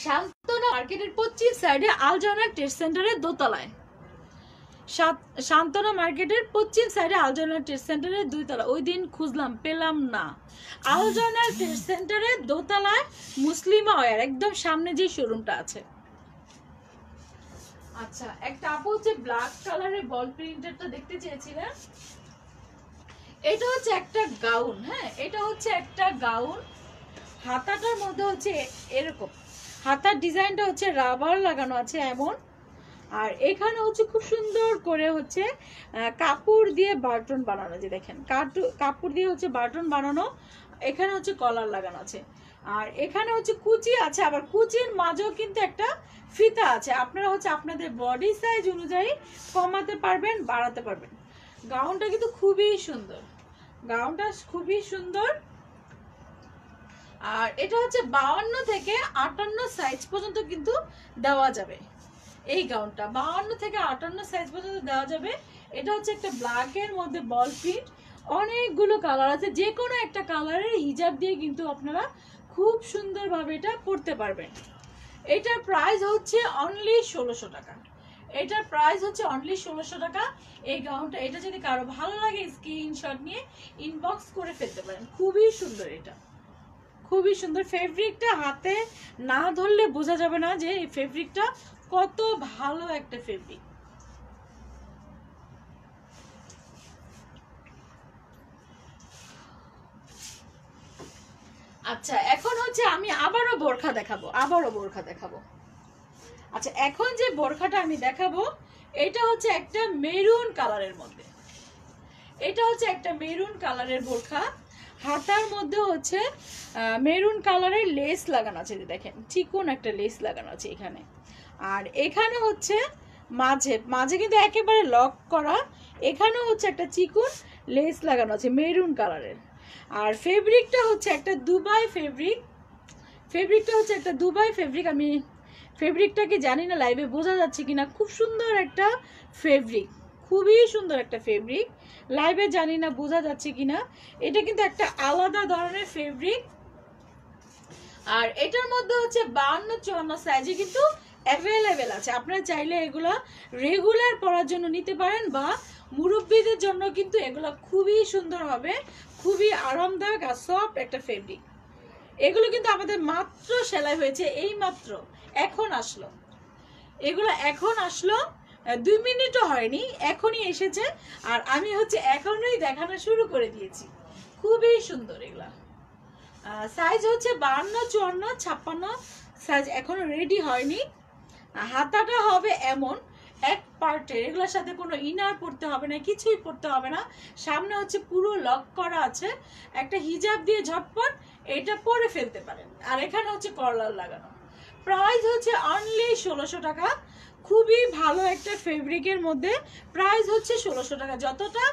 শান্তনা মার্কেটের পশ্চিম সাইডে আলজানা ট্রেড সেন্টারের দোতলায়। শান্তনা মার্কেটের পশ্চিম সাইডে আলজানা ট্রেড সেন্টারের 2 তলা। ওই দিন খুঁজলাম পেলাম না। আলজানা ট্রেড সেন্টারের দোতলায় মুসলিমা ওয়্যার একদম সামনে যে শোরুমটা আছে। আচ্ছা একটা আপু হচ্ছে ব্ল্যাক কালারের বল প্রিন্টারটা দেখতে চেয়েছিলেন। এটা হচ্ছে একটা গাউন। হ্যাঁ এটা হচ্ছে একটা গাউন, হাতাটার মধ্যে হচ্ছে এরকম, হাতার ডিজাইনটা হচ্ছে রাবার লাগানো আছে এমন, আর এখানে হচ্ছে খুব সুন্দর করে হচ্ছে কাপড় দিয়ে বাটন বানানো। যে দেখেন কাপড় দিয়ে হচ্ছে বাটন বানানো, এখানে হচ্ছে কলার লাগানো আছে, আর এখানে হচ্ছে কুচি আছে, আবার কুচির মাঝেও কিন্তু একটা ফিতা আছে। আপনারা হচ্ছে আপনাদের বডি সাইজ অনুযায়ী কমাতে পারবেন, বাড়াতে পারবেন। গাউনটা কিন্তু খুবই সুন্দর, গাউনটা খুবই সুন্দর। আর এটা হচ্ছে 52 থেকে 58 সাইজ পর্যন্ত কিন্তু দেওয়া যাবে। এই গাউনটা 52 থেকে 58 সাইজ পর্যন্ত দেওয়া যাবে। এটা হচ্ছে একটা ব্ল্যাকের মধ্যে বল প্রিন্ট, অনেকগুলো কালার আছে, যে কোনো একটা কালারের হিজাব দিয়ে কিন্তু আপনারা খুব সুন্দরভাবে এটা পরতে পারবেন। এটার প্রাইস হচ্ছে অনলি 1600 টাকা। এটার প্রাইস হচ্ছে অনলি 1600 টাকা। এই গাউনটা, এটা যদি কারো ভালো লাগে স্ক্রিনশট নিয়ে ইনবক্স করে ফেলতে পারেন। খুবই সুন্দর, এটা খুবই সুন্দর। ফেব্রিকটা হাতে না ধরলে বোঝা যাবে না যে এই ফেব্রিকটা কত ভালো একটা ফেব্রিক। আচ্ছা এখন হচ্ছে আমি আবারও বোরখা দেখাবো। আচ্ছা এখন যে বোরখাটা আমি দেখাবো এটা হচ্ছে একটা মেরুন কালারের মধ্যে, এটা হচ্ছে একটা মেরুন কালারের বোরখা। হাতার মধ্যে হচ্ছে মেরুন কালারের লেস লাগানো আছে। দেখেন চিকন একটা লেস লাগানো আছে এখানে, আর এখানে হচ্ছে মাঝে মাঝে কিন্তু একেবারে লক করা, এখানেও হচ্ছে একটা চিকন লেস লাগানো আছে মেরুন কালারের। আর ফেব্রিকটা হচ্ছে একটা দুবাই ফেব্রিক, ফেব্রিকটা হচ্ছে একটা দুবাই ফেব্রিক। আমি ফেব্রিকটাকে জানি না লাইভে বোঝা যাচ্ছে কিনা, খুব সুন্দর একটা ফেব্রিক, খুবই সুন্দর একটা ফেব্রিক। লাইভে জানি না বোঝা যাচ্ছে কিনা, এটা কিন্তু একটা আলাদা ধরনের ফেব্রিক। আর এটার মধ্যে হচ্ছে 52-54 সাইজে কিন্তু অ্যাভেলেবেল আছে। আপনারা চাইলে এগুলা রেগুলার পরার জন্য নিতে পারেন, বা মুরব্বীদের জন্য কিন্তু এগুলো খুবই সুন্দর হবে, খুবই আরামদায়ক আর সফট একটা ফেব্রিক। এগুলো কিন্তু আমাদের মাত্র সেলাই হয়েছে, এই মাত্র এখন আসলো, এগুলো এখন আসলো, 2 মিনিটও হয়নি, এখনই এসেছে। আর আমি হচ্ছে এখনই দেখানো শুরু করে দিয়েছি। খুবই সুন্দর এগুলা। সাইজ হচ্ছে 52-54-56 সাইজ এখনো রেডি হয়নি। হাতাটা হবে এমন এক পার্টের, এগুলোর সাথে কোনো ইনার পড়তে হবে না, কিছুই পড়তে হবে না। সামনে হচ্ছে পুরো লক করা আছে, একটা হিজাব দিয়ে ঝটপট এটা পরে ফেলতে পারেন। আর এখানে হচ্ছে কলার লাগানো। প্রাইস হচ্ছে অনলি 1600 টাকা। খুবই ভালো একটা ফেব্রিকের মধ্যে প্রাইস হচ্ছে 1600 টাকা। যতটা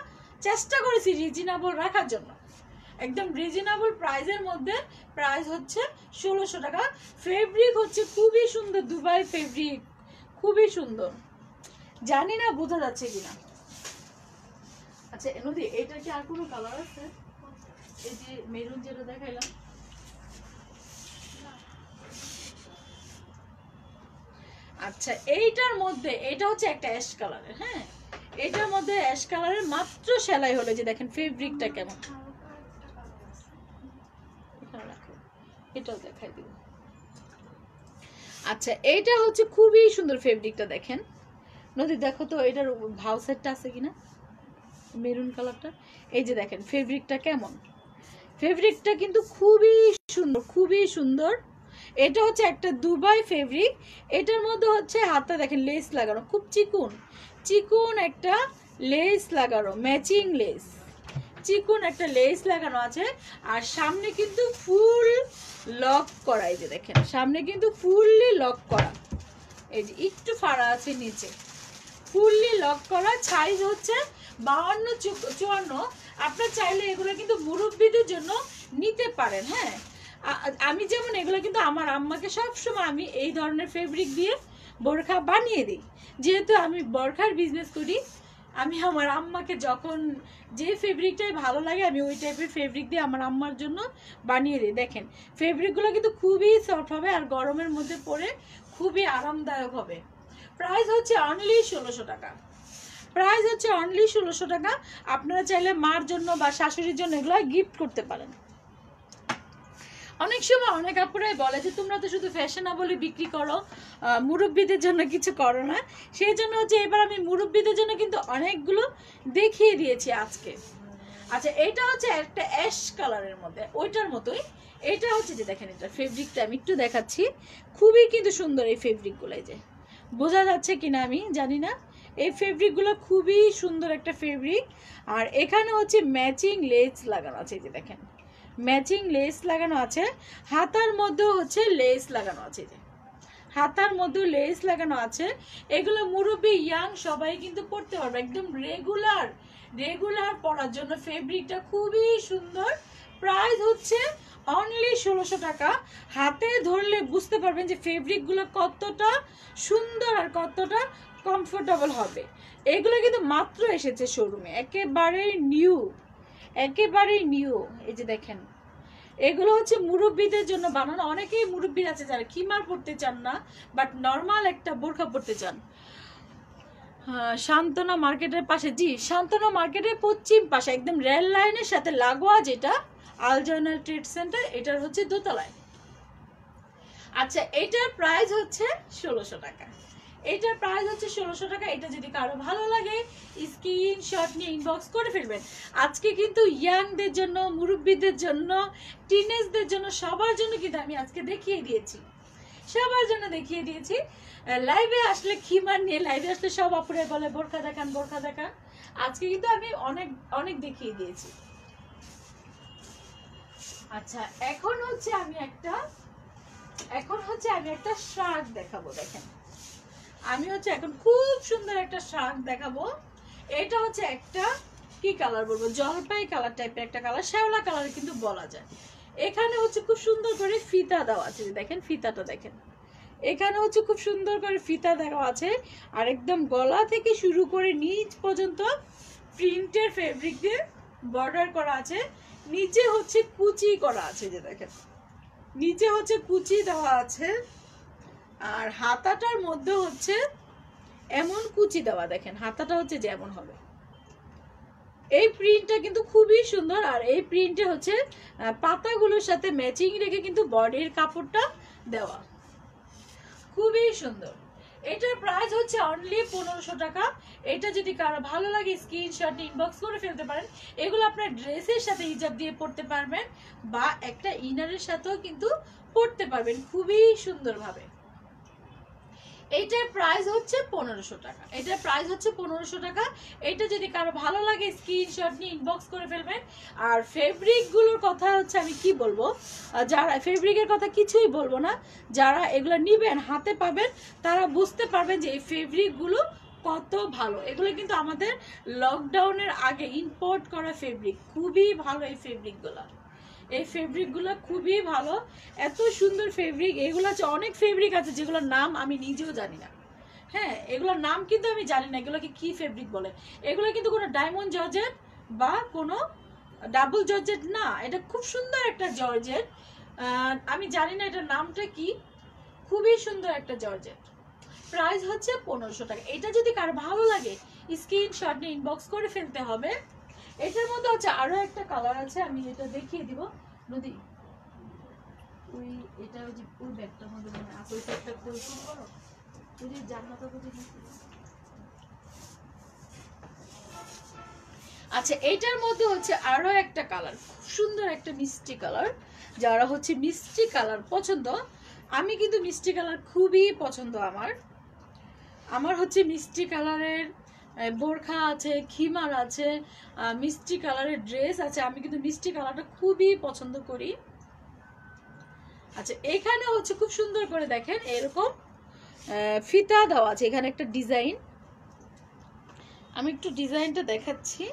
চেষ্টা করেছি রিজনেবল রাখার জন্য, একদম রিজনেবল প্রাইসের মধ্যে। প্রাইস হচ্ছে 1600 টাকা। ফেব্রিক হচ্ছে খুবই সুন্দর, দুবাই ফেব্রিক, খুবই সুন্দর। জানি না বোঝা যাচ্ছে কিনা। আচ্ছা নদী, এটা কি আর কোনো কালার আছে? এই যে মেরুন যেটা দেখাইলাম, আচ্ছা এইটার মধ্যে এটা হচ্ছে একটা অ্যাশ কালারের, হ্যাঁ এটার মধ্যে অ্যাশ কালারের মাত্র সেলাই হলো, যে দেখেন ফেব্রিকটা কেমন। এটাও দেখাই দিব। আচ্ছা এইটা হচ্ছে খুবই সুন্দর ফেব্রিকটা, দেখেন নদী দেখো তো এটার ভাও সেটটা আছে কিনা, মেরুন কালারটা। এই যে দেখেন ফেব্রিকটা কেমন, ফেব্রিকটা কিন্তু খুবই সুন্দর, খুবই সুন্দর। এটা হচ্ছে একটা দুবাই ফেব্রিক। এটার মধ্যে হচ্ছে হাতে দেখেন লেস লাগানো, খুব চিকুন চিকুন একটা লেস লাগানো, ম্যাচিং লেস, চিকুন একটা লেস লাগানো আছে। আর সামনে কিন্তু ফুল লক করা, এই যে দেখেন সামনে কিন্তু ফুললি লক করা, এই যে একটু ফাড়া আছে নিচে, ফুললি লক করা। সাইজ হচ্ছে 52-54। আপনার চাইলে এগুলো কিন্তু মুরব্বীদের জন্য নিতে পারেন। হ্যাঁ আমি যেমন এগুলো কিন্তু আমার আম্মাকে সবসময় আমি এই ধরনের ফেব্রিক দিয়ে বোরখা বানিয়ে দিই, যেহেতু আমি বোরখার বিজনেস করি। আমি আমার আম্মাকে যখন যে ফেব্রিকটাই ভালো লাগে আমি ওই টাইপের ফেব্রিক দিয়ে আমার আম্মার জন্য বানিয়ে দিই। দেখেন ফেব্রিকগুলো কিন্তু খুবই সফট হবে আর গরমের মধ্যে পরে খুবই আরামদায়ক হবে। প্রাইস হচ্ছে অনলি 1600 টাকা। প্রাইস হচ্ছে অনলি 1600 টাকা। আপনারা চাইলে মার জন্য বা শাশুড়ির জন্য এগুলো গিফট করতে পারেন। অনেক সময় অনেক আপুরাই বলে যে তোমরা তো শুধু ফ্যাশনেবলি বিক্রি করো, মুরব্বীদের জন্য কিছু করো না। সেই জন্য হচ্ছে এবার আমি মুরব্বীদের জন্য কিন্তু অনেকগুলো দেখিয়ে দিয়েছি আজকে। আচ্ছা এটা হচ্ছে একটা অ্যাশ কালারের মধ্যে, ওইটার মতোই। এটা হচ্ছে যে দেখেন এটা ফেব্রিকটা আমি একটু দেখাচ্ছি, খুবই কিন্তু সুন্দর এই ফেব্রিকগুলো। এই যে বোঝা যাচ্ছে কিনা আমি জানি না, এই ফেব্রিকগুলো খুবই সুন্দর একটা ফেব্রিক। আর এখানে হচ্ছে ম্যাচিং লেস লাগানো আছে, এই যে দেখেন ম্যাচিং লেস লাগানো আছে। হাতার মধ্যেও হচ্ছে লেস লাগানো আছে, যে হাতার মধ্যেও লেস লাগানো আছে। এগুলো মুরব্বী ইয়াং সবাই কিন্তু পরতে পারবে, একদম রেগুলার রেগুলার পরার জন্য। ফেব্রিকটা খুবই সুন্দর। প্রাইস হচ্ছে অনলি 1600 টাকা। হাতে ধরলে বুঝতে পারবেন যে ফেব্রিকগুলো কতটা সুন্দর আর কতটা কমফোর্টেবল হবে। এগুলো কিন্তু মাত্র এসেছে শোরুমে, একেবারেই নিউ, একেবারেই নিউ। এই যে দেখেন এগুলো হচ্ছে মুরব্বীদের জন্য বানানো। অনেকেই মুরব্বী আছে যারা খিমার পড়তে চান না, বাট নর্মাল একটা বোরখা পড়তে চান। শান্তনা মার্কেটের পাশে, জি শান্তনা মার্কেটের পশ্চিম পাশে একদম রেল লাইনের সাথে লাগোয়া যেটা আলজয়নাল ট্রেড সেন্টার, এটার হচ্ছে দোতলায়। আচ্ছা এটার প্রাইস হচ্ছে 1600 টাকা। এটার প্রাইস হচ্ছে 1600 টাকা। এটা যদি কারো ভালো লাগে স্ক্রিনশট নিয়ে ইনবক্স করে ফেলবেন। আজকে কিন্তু ইয়াংদের জন্য, মুরব্বীদের জন্য, টিনেজদের জন্য, সবার জন্য কিন্তু আমি আজকে দেখিয়ে দিয়েছি, সবার জন্য দেখিয়ে দিয়েছি। লাইভে আসলে খিমার নিয়ে লাইভে আসলে সব আপুরে বলে বোরখা দেখান বোরখা দেখান, আজকে কিন্তু আমি অনেক অনেক দেখিয়ে দিয়েছি। আচ্ছা এখন হচ্ছে আমি একটা শার্ট দেখাবো। দেখেন আমি হচ্ছে এখন খুব সুন্দর একটা শার্ট দেখাবো। এটা হচ্ছে একটা কি কালার বলবো, জলপাই কালার টাইপের একটা কালার, শ্যাওলা কালার কিন্তু বলা যায়। এখানে হচ্ছে খুব সুন্দর করে ফিতা দেওয়া আছে, দেখেন ফিতাটা দেখেন, এখানে হচ্ছে খুব সুন্দর করে ফিতা দেওয়া আছে। আর একদম গলা থেকে শুরু করে নিচ পর্যন্ত প্রিন্টের ফেব্রিক দিয়ে বর্ডার করা আছে। নিচে হচ্ছে কুচি করা আছে, যে দেখেন নিচে হচ্ছে কুচি দেওয়া আছে। আর হাতাটার মধ্যে হচ্ছে এমন কুচি দেওয়া, দেখেন হাতাটা হচ্ছে যেমন হবে। এই প্রিন্টটা কিন্তু খুবই সুন্দর। আর এই প্রিন্টে হচ্ছে পাতাগুলোর সাথে ম্যাচিং রেখে কিন্তু বডির কাপড়টা দেওয়া, খুবই সুন্দর। এটার প্রাইস হচ্ছে অনলি 1500 টাকা। এটা যদি কারো ভালো লাগে স্ক্রিনশট ইনবক্স করে ফেলতে পারেন। এগুলো আপনার ড্রেসের সাথে হিজাব দিয়ে পরতে পারবেন বা একটা ইনারের সাথেও কিন্তু পরতে পারবেন খুবই সুন্দরভাবে। এইটার প্রাইস হচ্ছে 1500 টাকা। এটার প্রাইস হচ্ছে 1500 টাকা। এটা যদি কারো ভালো লাগে স্ক্রিনশট নিয়ে ইনবক্স করে ফেলবেন। আর ফেব্রিকগুলোর কথা হচ্ছে আমি কি বলবো, যারা ফেব্রিকের কথা কিছুই বলবো না, যারা এগুলো নেবেন হাতে পাবেন তারা বুঝতে পারবেন যে এই ফেব্রিকগুলো কত ভালো, এগুলো কিন্তু আমাদের লকডাউনের আগে ইম্পোর্ট করা ফেব্রিক, খুবই ভালো এই ফেব্রিকগুলো। এই ফেব্রিকগুলো খুবই ভালো, এত সুন্দর ফেব্রিক। এগুলো হচ্ছে অনেক ফেব্রিক আছে যেগুলোর নাম আমি নিজেও জানি না। হ্যাঁ, এগুলোর নাম কিন্তু আমি জানি না এগুলোকে কি ফেব্রিক বলে। এগুলো কিন্তু কোনো ডায়মন্ড জর্জেট বা কোনো ডাবল জর্জেট না, এটা খুব সুন্দর একটা জর্জেট। আমি জানি না এটার নামটা কি, খুবই সুন্দর একটা জর্জেট। প্রাইস হচ্ছে 1500 টাকা। এটা যদি কারো ভালো লাগে স্ক্রিনশট নিয়ে ইনবক্স করে ফেলতে হবে। এটার মধ্যে হচ্ছে আরো একটা কালার আছে, আমি এটা দেখিয়ে দিব। নদী ওই এটা ওই যে ওই ব্যাগটার মধ্যে মানে আপনি একটা করে শুরু করো, ওই যে জান্নাতটা বুঝে নিচ্ছি। আচ্ছা, এটার মধ্যে হচ্ছে আরো একটা কালার, খুব সুন্দর একটা মিষ্টি কালার। যারা হচ্ছে মিষ্টি কালার পছন্দ, আমি কিন্তু মিষ্টি কালার খুবই পছন্দ। আমার হচ্ছে মিষ্টি কালারের বোরখা আছে, খিমার আছে, মিষ্টি কালারের ড্রেস আছে। আমি কিন্তু মিষ্টি কালারটা খুবই পছন্দ করি। আচ্ছা, এখানে হচ্ছে খুব সুন্দর করে দেখেন এরকম ফিতা দেওয়া আছে, এখানে একটা ডিজাইন। আমি একটু ডিজাইনটা দেখাচ্ছি।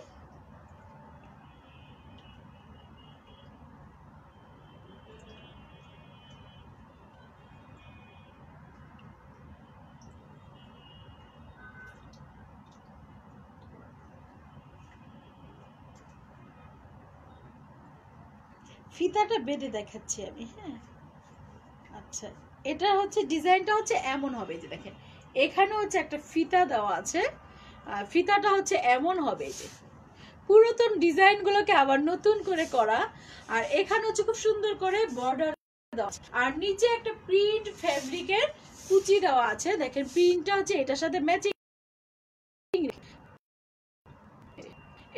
ফিতাটা বেঁধে দেখাচ্ছি আমি। হ্যাঁ, আচ্ছা, এটা হচ্ছে ডিজাইনটা হচ্ছে এমন হবে, যে দেখেন এখানে হচ্ছে একটা ফিতা দেওয়া আছে, ফিতাটা হচ্ছে এমন হবে যে পুরাতন ডিজাইনগুলোকে আবার নতুন করে করা। আর এখানে হচ্ছে খুব সুন্দর করে বর্ডার দেওয়া আছে, আর নিচে একটা প্রিন্ট ফেব্রিকের কুচি দেওয়া আছে। দেখেন প্রিন্টটা হচ্ছে এটার সাথে ম্যাচিং।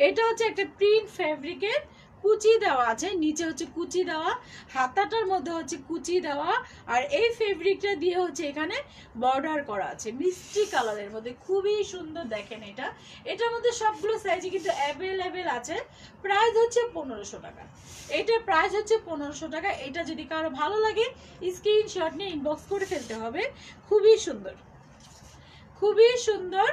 এটা হচ্ছে একটা প্রিন্ট ফেব্রিকের কুচি দেওয়া আছে, নিচে হচ্ছে কুচি দেওয়া, হাতাটার মধ্যে হচ্ছে কুচি দেওয়া। আর এই ফেব্রিকটা দিয়ে হচ্ছে এখানে বর্ডার করা আছে মিষ্টি কালারের মধ্যে, খুবই সুন্দর। দেখেন এটার মধ্যে সবগুলো সাইজে কিন্তু অ্যাভেলেবেল আছে। প্রাইস হচ্ছে 1500 টাকা। এটার প্রাইস হচ্ছে 1500 টাকা। এটা যদি কারো ভালো লাগে স্ক্রিনশট নিয়ে ইনবক্স করে ফেলতে হবে। খুবই সুন্দর, খুবই সুন্দর।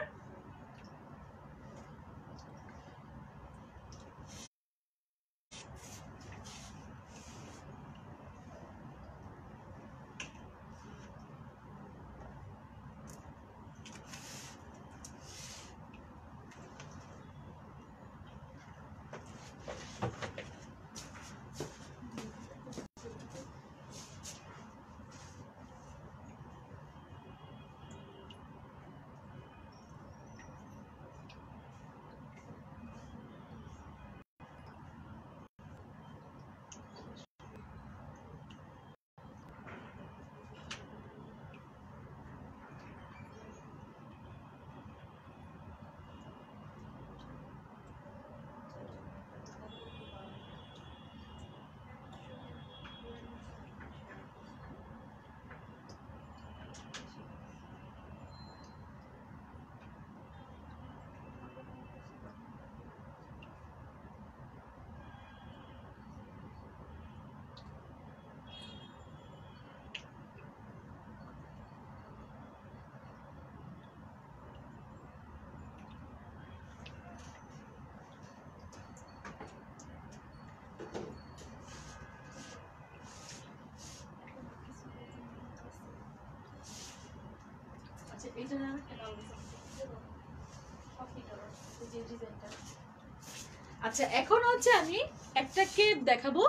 আচ্ছা, এখন হচ্ছে আমি একটা কেপ দেখাবো।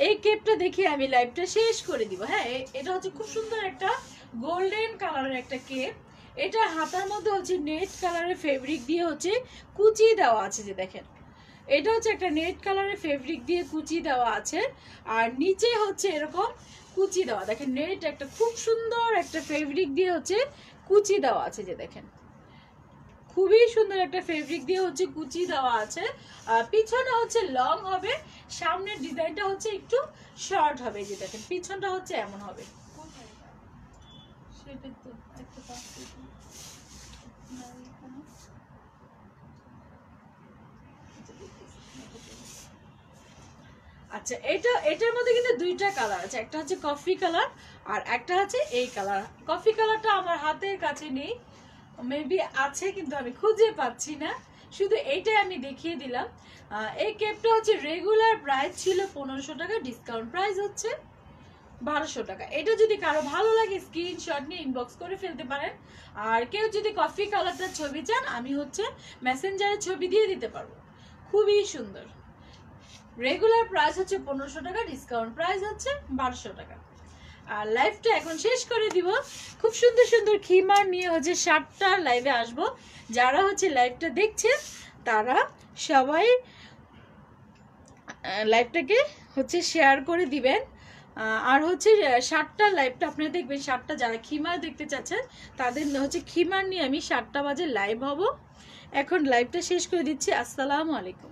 এই কেপটা দেখিয়ে আমি লাইভটা শেষ করে দিব। হ্যাঁ, এটা হচ্ছে খুব সুন্দর একটা গোল্ডেন কালারের একটা কেপ। এটা হাতার মধ্যে হচ্ছে নেট কালারের ফেব্রিক দিয়ে হচ্ছে কুচি দেওয়া আছে, যে দেখেন এটা হচ্ছে একটা নেট কালারের ফেব্রিক দিয়ে কুচি দেওয়া আছে। আর নিচে হচ্ছে এরকম কুচি দেওয়া, দেখেন নেট একটা খুব সুন্দর একটা ফেব্রিক দিয়ে হচ্ছে কুচি দেওয়া আছে, যে দেখেন খুবই সুন্দর একটা ফেব্রিক দিয়ে হচ্ছে কুচি দেওয়া আছে। পিছনে হচ্ছে লং হবে, সামনের ডিজাইনটা হচ্ছে একটু শর্ট হবে, যে দেখেন পিছনটা হচ্ছে এমন হবে। সেটা তো একটা আচ্ছা, এটার মধ্যে কিন্তু দুইটা কালার আছে, একটা হচ্ছে কফি কালার আর একটা হচ্ছে এই কালার। কফি কালারটা আমার হাতের কাছে নেই, মেবি আছে কিন্তু আমি খুঁজে পাচ্ছি না, শুধু এইটাই আমি দেখিয়ে দিলাম। এই কেপটা হচ্ছে রেগুলার প্রাইস ছিল 1500 টাকা, ডিসকাউন্ট প্রাইস হচ্ছে 1200 টাকা। এটা যদি কারো ভালো লাগে স্ক্রিনশট নিয়ে ইনবক্স করে ফেলতে পারেন। আর কেউ যদি কফি কালারটার ছবি চান, আমি হচ্ছে মেসেঞ্জারে ছবি দিয়ে দিতে পারবো। খুবই সুন্দর। রেগুলার প্রাইস হচ্ছে 1500 টাকা, ডিসকাউন্ট প্রাইস হচ্ছে 1200 টাকা। আর লাইভটা এখন শেষ করে দিব। খুব সুন্দর সুন্দর খিমার নিয়ে হচ্ছে 7টা লাইভে আসবো। যারা হচ্ছে লাইভটা দেখছেন তারা সবাই লাইভটাকে হচ্ছে শেয়ার করে দিবেন। আর হচ্ছে 7টা লাইভটা আপনারা দেখবেন। 7টা যারা খিমার দেখতে চাচ্ছেন তাদের হচ্ছে খিমার নিয়ে আমি 7টা বাজে লাইভ হব। এখন লাইভটা শেষ করে দিচ্ছি। আসসালামু আলাইকুম।